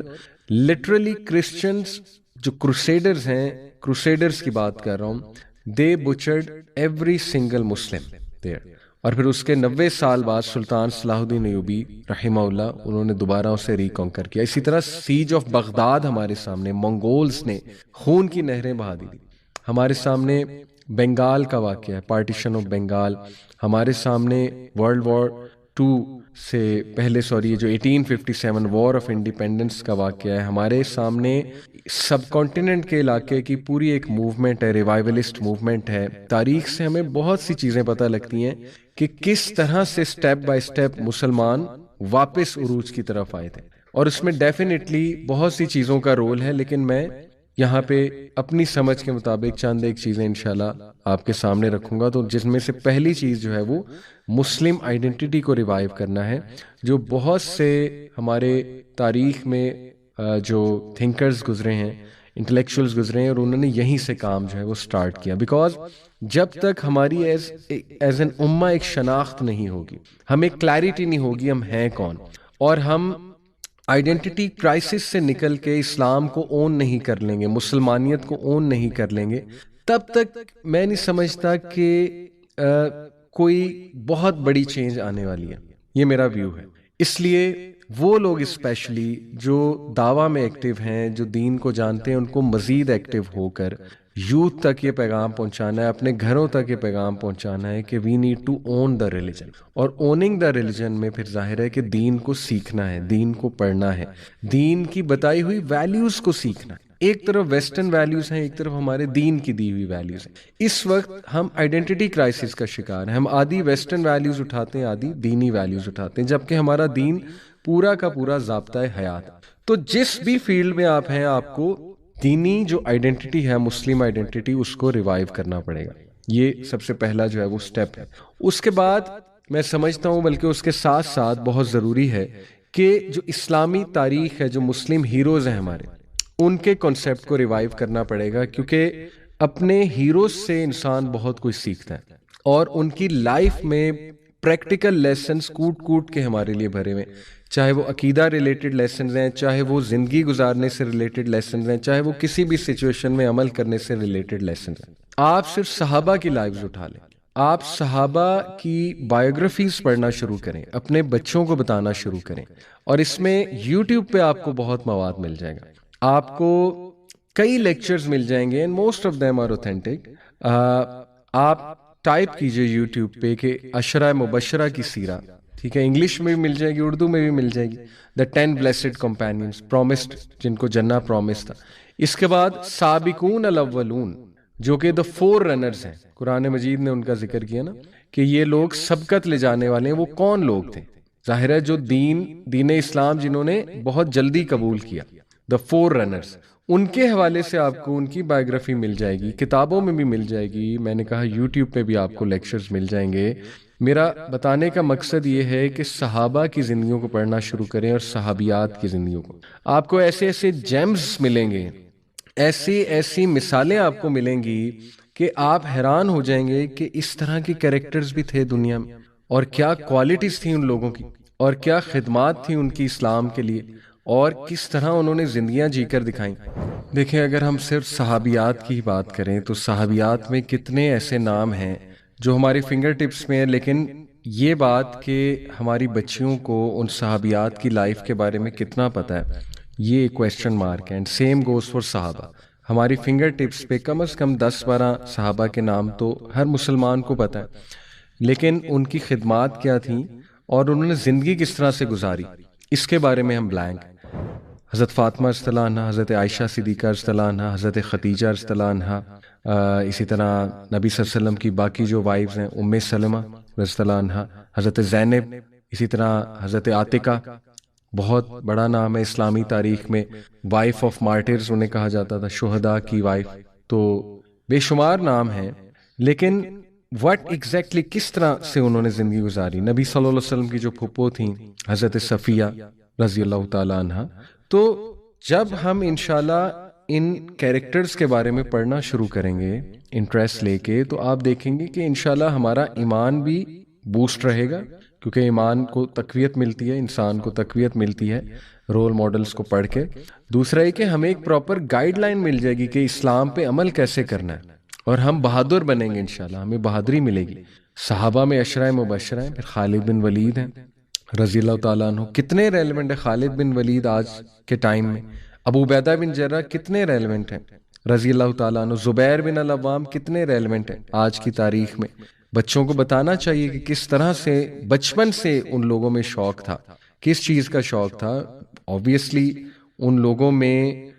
لٹرلی کرسچنز جو کروسیڈرز ہیں, کروسیڈرز کی بات کر رہا ہوں, دے بچرڈ ایوری سنگل مسلم دیئر. اور پھر اس کے 90 سال بعد سلطان صلاح الدین ایوبی رحمہ اللہ, انہوں نے دوبارہ اسے ریکانکر کیا. اسی طرح سیج آف بغداد ہمارے سامنے منگولز نے خون کی نہریں بہا دی. ہمارے سامنے بنگال کا واقعہ ہے, پارٹیشن آف بنگال. ہمارے سامنے ورلڈ وار 2 سے پہلے جو 1857 وار آف انڈیپینڈنس کا واقعہ ہے. ہمارے سامنے سب کانٹیننٹ کے علاقے کی پوری ایک موومنٹ ہے, ریوائولسٹ موومنٹ ہے. تاریخ سے ہمیں بہت سی چیزیں پتہ لگتی ہیں کہ کس طرح سے سٹیپ بائی سٹیپ مسلمان واپس عروج کی طرف آئے تھے, اور اس میں ڈیفینیٹلی بہت سی چیزوں کا رول ہے. لیکن میں یہاں پہ اپنی سمجھ کے مطابق چند ایک چیزیں انشاءاللہ آپ کے سامنے رکھوں گا. تو جس میں سے پہلی چیز جو ہے وہ مسلم آئیڈینٹی کو ریوائیو کرنا ہے, جو بہت سے ہمارے تاریخ میں جو تھنکرز گزرے ہیں, انٹلیکچوئلز گزرے ہیں, اور انہوں نے یہیں سے کام جو ہے وہ سٹارٹ کیا. بیکاز جب تک ہماری ایز این امہ ایک شناخت نہیں ہوگی, ہمیں کلیرٹی نہیں ہوگی ہم ہیں کون, اور ہم آئیڈینٹی کرائسس سے نکل کے اسلام کو اون نہیں کر لیں گے, مسلمانیت کو اون نہیں کر لیں گے, تب تک میں نہیں سمجھتا کہ کوئی بہت بڑی چینج آنے والی ہے. یہ میرا ویو ہے. اس لیے وہ لوگ اسپیشلی جو دعویٰ میں ایکٹیو ہیں, جو دین کو جانتے ہیں, ان کو مزید ایکٹیو ہو کر یوتھ تک یہ پیغام پہنچانا ہے, اپنے گھروں تک یہ پیغام پہنچانا ہے کہ we need to own the religion. اور اوننگ دا ریلیجن میں پھر ظاہر ہے کہ دین کو سیکھنا ہے, دین کو پڑھنا ہے, دین کی بتائی ہوئی ویلیوز کو سیکھنا ہے. ایک طرف ویسٹرن ویلیوز ہیں, ایک طرف ہمارے دین کی دی ہوئی ویلیوز ہیں. اس وقت ہم آئیڈینٹی کرائسس کا شکار ہیں. ہم آدھی ویسٹرن ویلیوز اٹھاتے ہیں, آدھی دینی ویلیوز اٹھاتے ہیں, جبکہ ہمارا دین پورا کا پورا ضابطۂ حیات. تو جس بھی فیلڈ میں آپ ہیں, آپ کو دینی جو آئیڈینٹی ہے, مسلم آئیڈینٹی, اس کو ریوائیو کرنا پڑے گا. یہ سب سے پہلا جو ہے وہ سٹیپ ہے. اس کے بعد میں سمجھتا ہوں, بلکہ اس کے ساتھ ساتھ بہت ضروری ہے کہ جو اسلامی تاریخ ہے, جو مسلم ہیروز ہیں ہمارے, ان کے کنسیپٹ کو ریوائیو کرنا پڑے گا. کیونکہ اپنے ہیروز سے انسان بہت کچھ سیکھتا ہے, اور ان کی لائف میں پریکٹیکل لیسنز کوٹ کوٹ کے ہمارے لیے بھرے ہوئے, چاہے وہ عقیدہ ریلیٹڈ لیسنز ہیں, چاہے وہ زندگی گزارنے سے ریلیٹڈ لیسنز ہیں, چاہے وہ کسی بھی سچویشن میں عمل کرنے سے ریلیٹڈ لیسنز ہیں. آپ صرف صحابہ کی لائفز اٹھا لیں, آپ صحابہ کی بایوگرافیز پڑھنا شروع کریں, اپنے بچوں کو بتانا شروع کریں, اور اس میں یوٹیوب پہ آپ کو بہت مواد مل جائے گا. آپ کو کئی لیکچرز مل جائیں گے, and most of them are authentic. آپ ٹائپ کیجئے یوٹیوب پہ کہ عشرہ مبشرہ کی سیرہ, ٹھیک ہے, انگلش میں بھی مل جائے گی, اردو میں بھی مل جائے گی. دا 10 blessed companions promised, جن کو جنہ پرومس تھا. اس کے بعد سابقون الاولون, جو کہ دا 4 رنرز ہیں. قرآن مجید نے ان کا ذکر کیا نا کہ یہ لوگ سبقت لے جانے والے ہیں. وہ کون لوگ تھے؟ ظاہر ہے جو دین اسلام جنہوں نے بہت جلدی قبول کیا, دا 4 رنرز. ان کے حوالے سے آپ کو ان کی بایوگرافی مل جائے گی, کتابوں میں بھی مل جائے گی. میں نے کہا یوٹیوب پہ بھی آپ کو لیکچرز مل جائیں گے. میرا بتانے کا مقصد یہ ہے کہ صحابہ کی زندگیوں کو پڑھنا شروع کریں, اور صحابیات کی زندگیوں کو. آپ کو ایسے ایسے جیمز ملیں گے, ایسی مثالیں آپ کو ملیں گی کہ آپ حیران ہو جائیں گے کہ اس طرح کے کریکٹرز بھی تھے دنیا میں. اور کیا کوالٹیز تھیں ان لوگوں کی، اور کیا خدمات تھیں ان کی اسلام کے لیے، اور کس طرح انہوں نے زندگیاں جی کر دکھائیں۔ دیکھیں اگر ہم صرف صحابیات کی بات کریں تو صحابیات میں کتنے ایسے نام ہیں جو ہماری فنگر ٹپس میں ہیں، لیکن یہ بات کہ ہماری بچیوں کو ان صحابیات کی لائف کے بارے میں کتنا پتہ ہے، یہ کویسچن مارک ہے۔ اینڈ سیم گوز فار صحابہ، ہماری فنگر ٹپس پہ کم از کم 10-12 صحابہ کے نام تو ہر مسلمان کو پتہ ہے، لیکن ان کی خدمات کیا تھیں اور انہوں نے زندگی کس طرح سے گزاری، اس کے بارے میں ہم بلینک۔ حضرت فاطمہ رضی اللہ عنہ، حضرت عائشہ صدیقہ رضی اللہ عنہ، حضرت خدیجہ رضی اللہ عنہ، اسی طرح نبی صلی اللہ علیہ وسلم کی باقی جو وائفز ہیں، ام سلمہ رضی اللہ عنہ، حضرت زینب، اسی طرح حضرت عاتقہ، بہت بڑا نام ہے اسلامی تاریخ میں، وائف آف مارٹرز انہیں کہا جاتا تھا، شہداء کی وائف۔ تو بے شمار نام ہیں، لیکن وٹ ایگزیکٹلی کس طرح سے انہوں نے زندگی گزاری۔ نبی صلی اللہ علیہ وسلم کی جو پھپھو تھیں حضرت صفیہ رضی اللہ تعالی عنہ۔ تو جب ہم انشاءاللہ ان کیریکٹرز کے بارے میں پڑھنا شروع کریں گے انٹرسٹ لے کے، تو آپ دیکھیں گے کہ انشاءاللہ ہمارا ایمان بھی بوسٹ رہے گا، کیونکہ ایمان کو تقویت ملتی ہے، انسان کو تقویت ملتی ہے رول ماڈلز کو پڑھ کے۔ دوسرا یہ کہ ہمیں ایک پراپر گائیڈ لائن مل جائے گی کہ اسلام پہ عمل کیسے کرنا ہے، اور ہم بہادر بنیں گے انشاءاللہ، ہمیں بہادری ملے گی۔ صحابہ میں عشرہ مبشرہ ہیں، پھر خالد بن ولید ہیں رضی اللہ تعالیٰ عنہ، کتنے ریلیونٹ ہے خالد بن ولید آج کے ٹائم میں۔ ابو عبیدہ بن جرح کتنے ریلیونٹ ہیں رضی اللہ تعالیٰ عنہ۔ زبیر بن العوام کتنے ریلیونٹ ہیں آج کی تاریخ میں۔ بچوں کو بتانا چاہیے کہ کس طرح سے بچپن سے ان لوگوں میں شوق تھا، کس چیز کا شوق تھا۔ آبویسلی ان لوگوں میں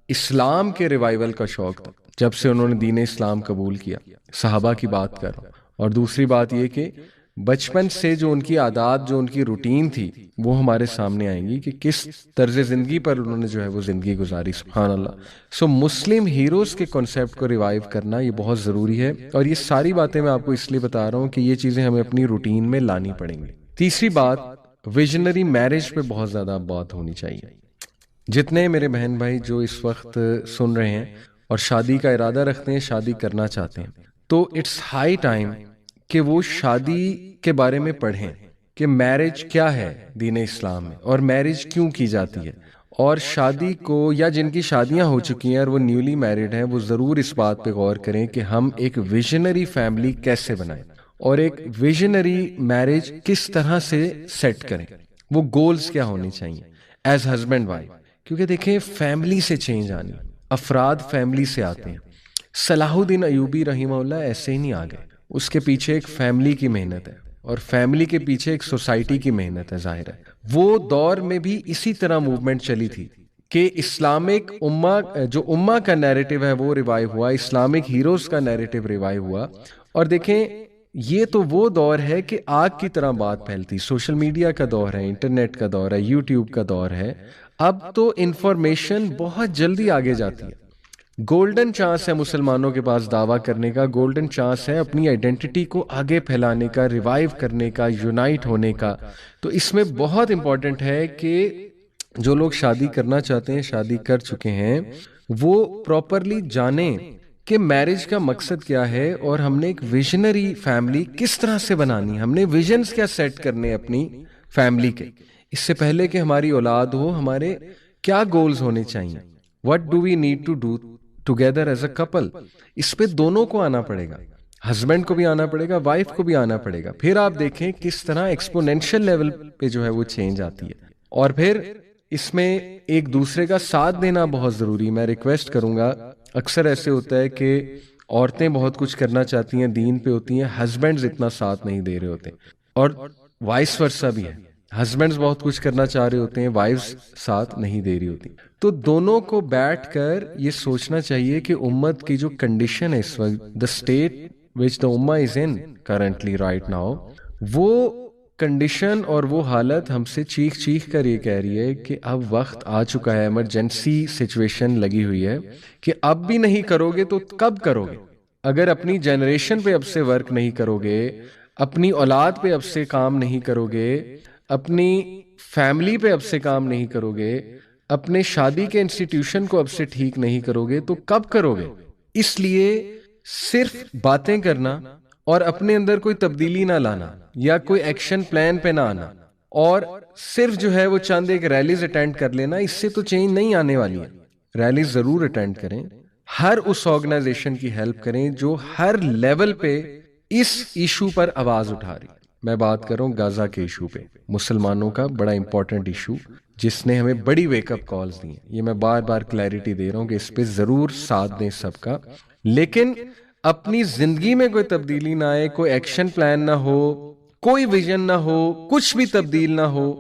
اسلام کے ریوائول کا شوق تھا جب سے انہوں نے دین اسلام قبول کیا، صحابہ کی بات کر رہا ہوں۔ اور دوسری بات یہ کہ بچپن سے جو ان کی عادات، جو ان کی روٹین تھی، وہ ہمارے سامنے آئیں گی کہ کس طرز زندگی پر انہوں نے جو ہے وہ زندگی گزاری۔ سبحان اللہ۔ مسلم ہیروز کے کنسیپٹ کو ریوائیو کرنا یہ بہت ضروری ہے، اور یہ ساری باتیں میں آپ کو اس لیے بتا رہا ہوں کہ یہ چیزیں ہمیں اپنی روٹین میں لانی پڑیں گی۔ تیسری بات، ویژنری میرج پہ بہت زیادہ بات ہونی چاہیے۔ جتنے میرے بہن بھائی جو اس وقت سن رہے ہیں اور شادی کا ارادہ رکھتے ہیں، شادی کرنا چاہتے ہیں، تو اٹس ہائی ٹائم کہ وہ شادی کے بارے میں پڑھیں کہ میرج کیا ہے دین اسلام میں، اور میرج کیوں کی جاتی ہے۔ اور شادی کو، یا جن کی شادیاں ہو چکی ہیں اور وہ نیولی میرڈ ہیں، وہ ضرور اس بات پہ غور کریں کہ ہم ایک ویژنری فیملی کیسے بنائیں، اور ایک ویژنری میرج کس طرح سے سیٹ کریں، وہ گولز کیا ہونے چاہیے ایز ہسبینڈ وائف۔ کیونکہ دیکھیں فیملی سے چینج آنی، افراد فیملی سے آتے ہیں۔ صلاح الدین ایوبی رحمہ اللہ ایسے ہی نہیں آ گئے، اس کے پیچھے ایک فیملی کی محنت ہے، اور فیملی کے پیچھے ایک سوسائٹی کی محنت ہے، ظاہر ہے۔ وہ دور میں بھی اسی طرح موومنٹ چلی تھی کہ اسلامک امہ، جو امہ کا نیریٹو ہے وہ ریوائیو ہوا، اسلامک ہیروز کا نیریٹو ریوائیو ہوا۔ اور دیکھیں یہ تو وہ دور ہے کہ آگ کی طرح بات پھیلتی، سوشل میڈیا کا دور ہے، انٹرنیٹ کا دور ہے، یوٹیوب کا دور ہے۔ اب تو انفارمیشن بہت جلدی آگے جاتی ہے۔ گولڈن چانس ہے مسلمانوں کے پاس دعویٰ کرنے کا، گولڈن چانس ہے اپنی آئیڈینٹی کو آگے پھیلانے کا، ریوائیو کرنے کا، یونائٹ ہونے کا۔ تو اس میں بہت امپورٹنٹ ہے کہ جو لوگ شادی کرنا چاہتے ہیں، شادی کر چکے ہیں، وہ پراپرلی جانیں کہ میرج کا مقصد کیا ہے، اور ہم نے ایک ویژنری فیملی کس طرح سے بنانی ہے، ہم نے ویژنز کیا سیٹ کرنے اپنی فیملی کے۔ اس سے پہلے کہ ہماری اولاد ہو، ہمارے کیا گولز ہونے چاہیے، what do we need to do together as a couple۔ اس پہ دونوں کو آنا پڑے گا، ہسبینڈ کو بھی آنا پڑے گا، وائف کو بھی آنا پڑے گا۔ پھر آپ دیکھیں کس طرح ایکسپونینشل لیول پہ جو ہے وہ چینج آتی ہے۔ اور پھر اس میں ایک دوسرے کا ساتھ دینا بہت ضروری۔ میں ریکویسٹ کروں گا، اکثر ایسے ہوتا ہے کہ عورتیں بہت کچھ کرنا چاہتی ہیں، دین پہ ہوتی ہیں، ہسبینڈز اتنا ساتھ نہیں دے رہے ہوتے، اور وائس ورسا بھی ہے، ہسبینڈز بہت کچھ کرنا چاہ رہے ہوتے ہیں، وائفز ساتھ نہیں دے رہی ہوتی۔ تو دونوں کو بیٹھ کر یہ سوچنا چاہیے کہ امت کی جو کنڈیشن ہے اس وقت، the state which the ummah is in currently right now، وہ کنڈیشن اور وہ حالت ہم سے چیخ چیخ کر یہ کہہ رہی ہے کہ اب وقت آ چکا ہے، ایمرجنسی سچویشن لگی ہوئی ہے کہ اب بھی نہیں کرو گے تو کب کرو گے؟ اگر اپنی جنریشن پہ اب سے ورک نہیں کرو گے، اپنی اولاد پہ اب سے کام نہیں کرو گے، اپنی فیملی پہ اب سے کام نہیں کرو گے، اپنے شادی کے انسٹیٹیوشن کو اب سے ٹھیک نہیں کرو گے تو کب کرو گے؟ اس لیے صرف باتیں کرنا اور اپنے اندر کوئی تبدیلی نہ لانا یا کوئی ایکشن پلان پہ نہ آنا اور صرف جو ہے وہ چند ایک ریلیز اٹینڈ کر لینا، اس سے تو چینج نہیں آنے والی ہے. ریلیز ضرور اٹینڈ کریں، ہر اس آرگنائزیشن کی ہیلپ کریں جو ہر لیول پہ اس ایشو پر آواز اٹھا رہی. میں بات کروں غزہ کے ایشو پہ، مسلمانوں کا بڑا امپورٹنٹ ایشو جس نے ہمیں بڑی ویک اپ کالز دی ہیں. یہ میں بار بار کلیئرٹی دے رہا ہوں کہ اس پہ ضرور ساتھ دیں سب کا، لیکن اپنی زندگی میں کوئی تبدیلی نہ آئے، کوئی ایکشن پلان نہ ہو، کوئی ویژن نہ ہو، کچھ بھی تبدیل نہ ہو،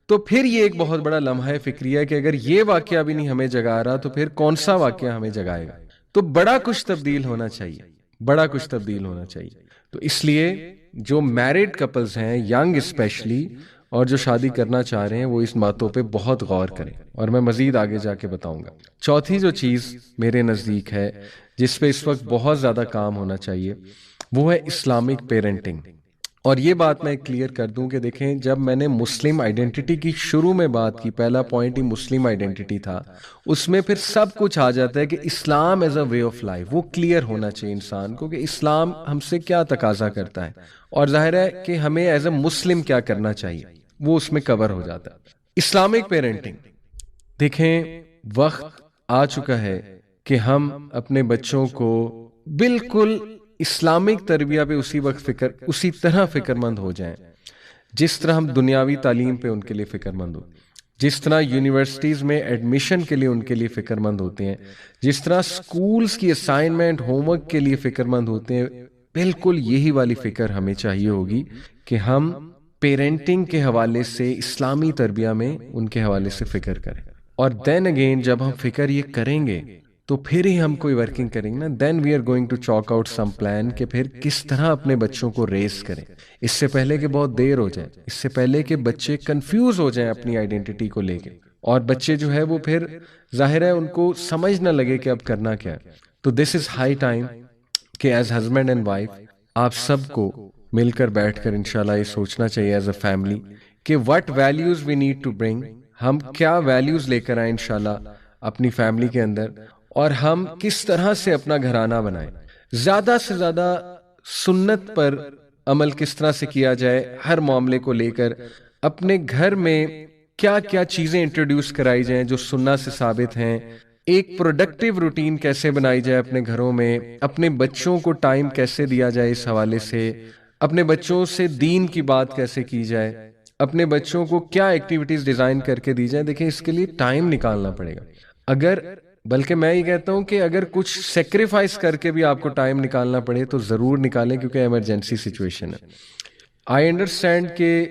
تو پھر یہ ایک بہت بڑا لمحہ فکری ہے کہ اگر یہ واقعہ بھی نہیں ہمیں جگا رہا تو پھر کون سا واقعہ ہمیں جگائے گا. تو بڑا کچھ تبدیل ہونا چاہیے، بڑا کچھ تبدیل ہونا چاہیے. تو اس لیے جو میرڈ کپلز ہیں، ینگ اسپیشلی، اور جو شادی کرنا چاہ رہے ہیں، وہ اس باتوں پہ بہت غور کریں، اور میں مزید آگے جا کے بتاؤں گا. چوتھی جو چیز میرے نزدیک ہے جس پہ اس وقت بہت زیادہ کام ہونا چاہیے، وہ ہے اسلامک پیرنٹنگ. اور یہ بات میں کلیئر کر دوں کہ دیکھیں، جب میں نے مسلم آئیڈینٹی کی شروع میں بات کی، پہلا پوائنٹ ہی مسلم آئیڈینٹی تھا، اس میں پھر سب کچھ آ جاتا ہے کہ Islam is a way of life. وہ کلیئر ہونا چاہیے انسان کو کہ اسلام ہم سے کیا تقاضا کرتا ہے، اور ظاہر ہے کہ ہمیں ایز اے مسلم کیا کرنا چاہیے، وہ اس میں کور ہو جاتا ہے. اسلامک پیرنٹنگ، دیکھیں وقت آ چکا ہے کہ ہم اپنے بچوں کو بالکل اسلامک تربیہ پہ اسی طرح فکر مند ہو جائیں جس طرح ہم دنیاوی تعلیم پہ ان کے لیے فکر مند ہو، جس طرح یونیورسٹیز میں ایڈمیشن کے لیے ان کے لیے فکر مند ہوتے ہیں، جس طرح سکولز کی اسائنمنٹ ہوم ورک کے لیے فکر مند ہوتے ہیں. بالکل یہی والی فکر ہمیں چاہیے ہوگی کہ ہم پیرنٹنگ کے حوالے سے، اسلامی تربیہ میں ان کے حوالے سے فکر کریں. اور دین اگین جب ہم فکر یہ کریں گے تو پھر ہی ہم کوئی ورکنگ کریں گے نا. Then we are going to chalk out some plan کہ پھر کس طرح اپنے بچوں کو ریز کریں، اس سے پہلے کہ بہت دیر ہو جائے، اس سے پہلے کہ بچے کنفیوز ہو جائیں اپنی آئیڈینٹی کو لے کے، اور بچے جو ہے وہ پھر ظاہر ہے ان کو سمجھ نہ لگے کہ اب کرنا کیا ہے. تو دس از ہائی ٹائم کہ ایز ہسبینڈ اینڈ وائف آپ سب کو مل کر بیٹھ کر انشاءاللہ یہ سوچنا چاہیے ایز اے فیملی کہ what values we need to bring, ہم کیا ویلیوز لے کر آئیں انشاءاللہ اپنی فیملی کے اندر، اور ہم کس طرح سے اپنا گھرانہ بنائیں. زیادہ سے زیادہ سنت پر عمل کس طرح سے کیا جائے، ہر معاملے کو لے کر اپنے گھر میں کیا کیا چیزیں انٹروڈیوس کرائی جائیں جو سنت سے ثابت ہیں. ایک پروڈکٹیو روٹین کیسے بنائی جائے اپنے گھروں میں، اپنے بچوں کو ٹائم کیسے دیا جائے، اس حوالے سے اپنے بچوں سے دین کی بات کیسے کی جائے، اپنے بچوں کو کیا ایکٹیویٹیز ڈیزائن کر کے دی جائیں. دیکھیں اس کے لیے ٹائم نکالنا پڑے گا، بلکہ میں یہ کہتا ہوں کہ اگر کچھ سیکریفائس کر کے بھی آپ کو ٹائم نکالنا پڑے تو ضرور نکالیں، کیونکہ ایمرجنسی سچویشن ہے. آئی انڈرسٹینڈ کہ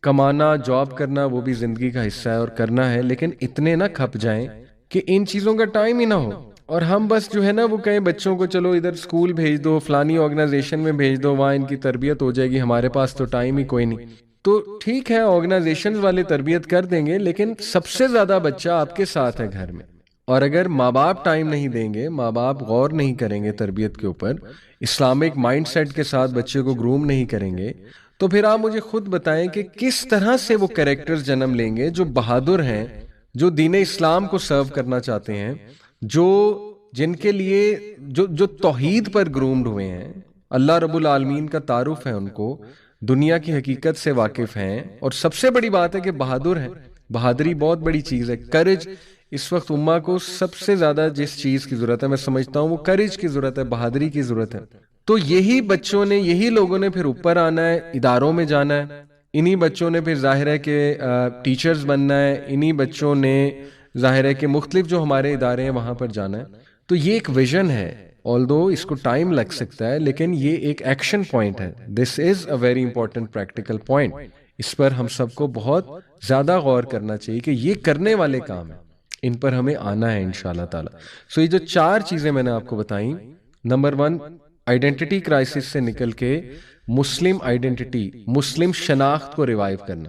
کمانا، جاب کرنا وہ بھی زندگی کا حصہ ہے اور کرنا ہے، لیکن اتنے نہ کھپ جائیں کہ ان چیزوں کا ٹائم ہی نہ ہو، اور ہم بس جو ہے نا وہ کہیں بچوں کو چلو ادھر اسکول بھیج دو، فلانی آرگنائزیشن میں بھیج دو، وہاں ان کی تربیت ہو جائے گی، ہمارے پاس تو ٹائم ہی کوئی نہیں. تو ٹھیک ہے آرگنائزیشن والے تربیت کر دیں گے، لیکن سب سے زیادہ بچہ آپ کے ساتھ ہے گھر میں. اور اگر ماں باپ ٹائم نہیں دیں گے، ماں باپ غور نہیں کریں گے تربیت کے اوپر، اسلامک مائنڈ سیٹ کے ساتھ بچے کو گروم نہیں کریں گے، تو پھر آپ مجھے خود بتائیں کہ کس طرح سے وہ کریکٹرز جنم لیں گے جو بہادر ہیں، جو دین اسلام کو سرو کرنا چاہتے ہیں، جن کے لیے جو توحید پر گرومڈ ہوئے ہیں، اللہ رب العالمین کا تعارف ہے ان کو، دنیا کی حقیقت سے واقف ہیں، اور سب سے بڑی بات ہے کہ بہادر ہیں. بہادری بہت بڑی چیز ہے. کرج اس وقت امہ کو سب سے زیادہ جس چیز کی ضرورت ہے، میں سمجھتا ہوں وہ کرج کی ضرورت ہے، بہادری کی ضرورت ہے. تو یہی بچوں نے، یہی لوگوں نے پھر اوپر آنا ہے، اداروں میں جانا ہے، انہی بچوں نے پھر ظاہر ہے کہ ٹیچرز بننا ہے، انہی بچوں نے ظاہر ہے کہ مختلف جو ہمارے ادارے ہیں وہاں پر جانا ہے. تو یہ ایک ویژن ہے، although اس کو ٹائم لگ سکتا ہے، لیکن یہ ایک ایکشن پوائنٹ ہے. This is a very important practical point. اس پر ہم سب کو بہت زیادہ غور کرنا چاہیے کہ یہ کرنے والے کام ہیں، ان پر ہمیں آنا ہے انشاءاللہ تعالی. سو یہ جو 4 چیزیں میں نے آپ کو بتائیں، نمبر 1 آئیڈینٹی کرائسس سے نکل کے مسلم آئیڈینٹی، مسلم شناخت کو ریوائیو کرنا،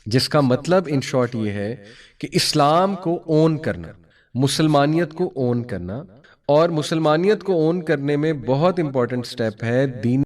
جس کا مطلب ان شارٹ یہ ہے کہ اسلام کو اون کرنا، مسلمانیت کو اون کرنا. اور مسلمانیت کو اون کرنے میں بہت امپورٹنٹ سٹیپ ہے دین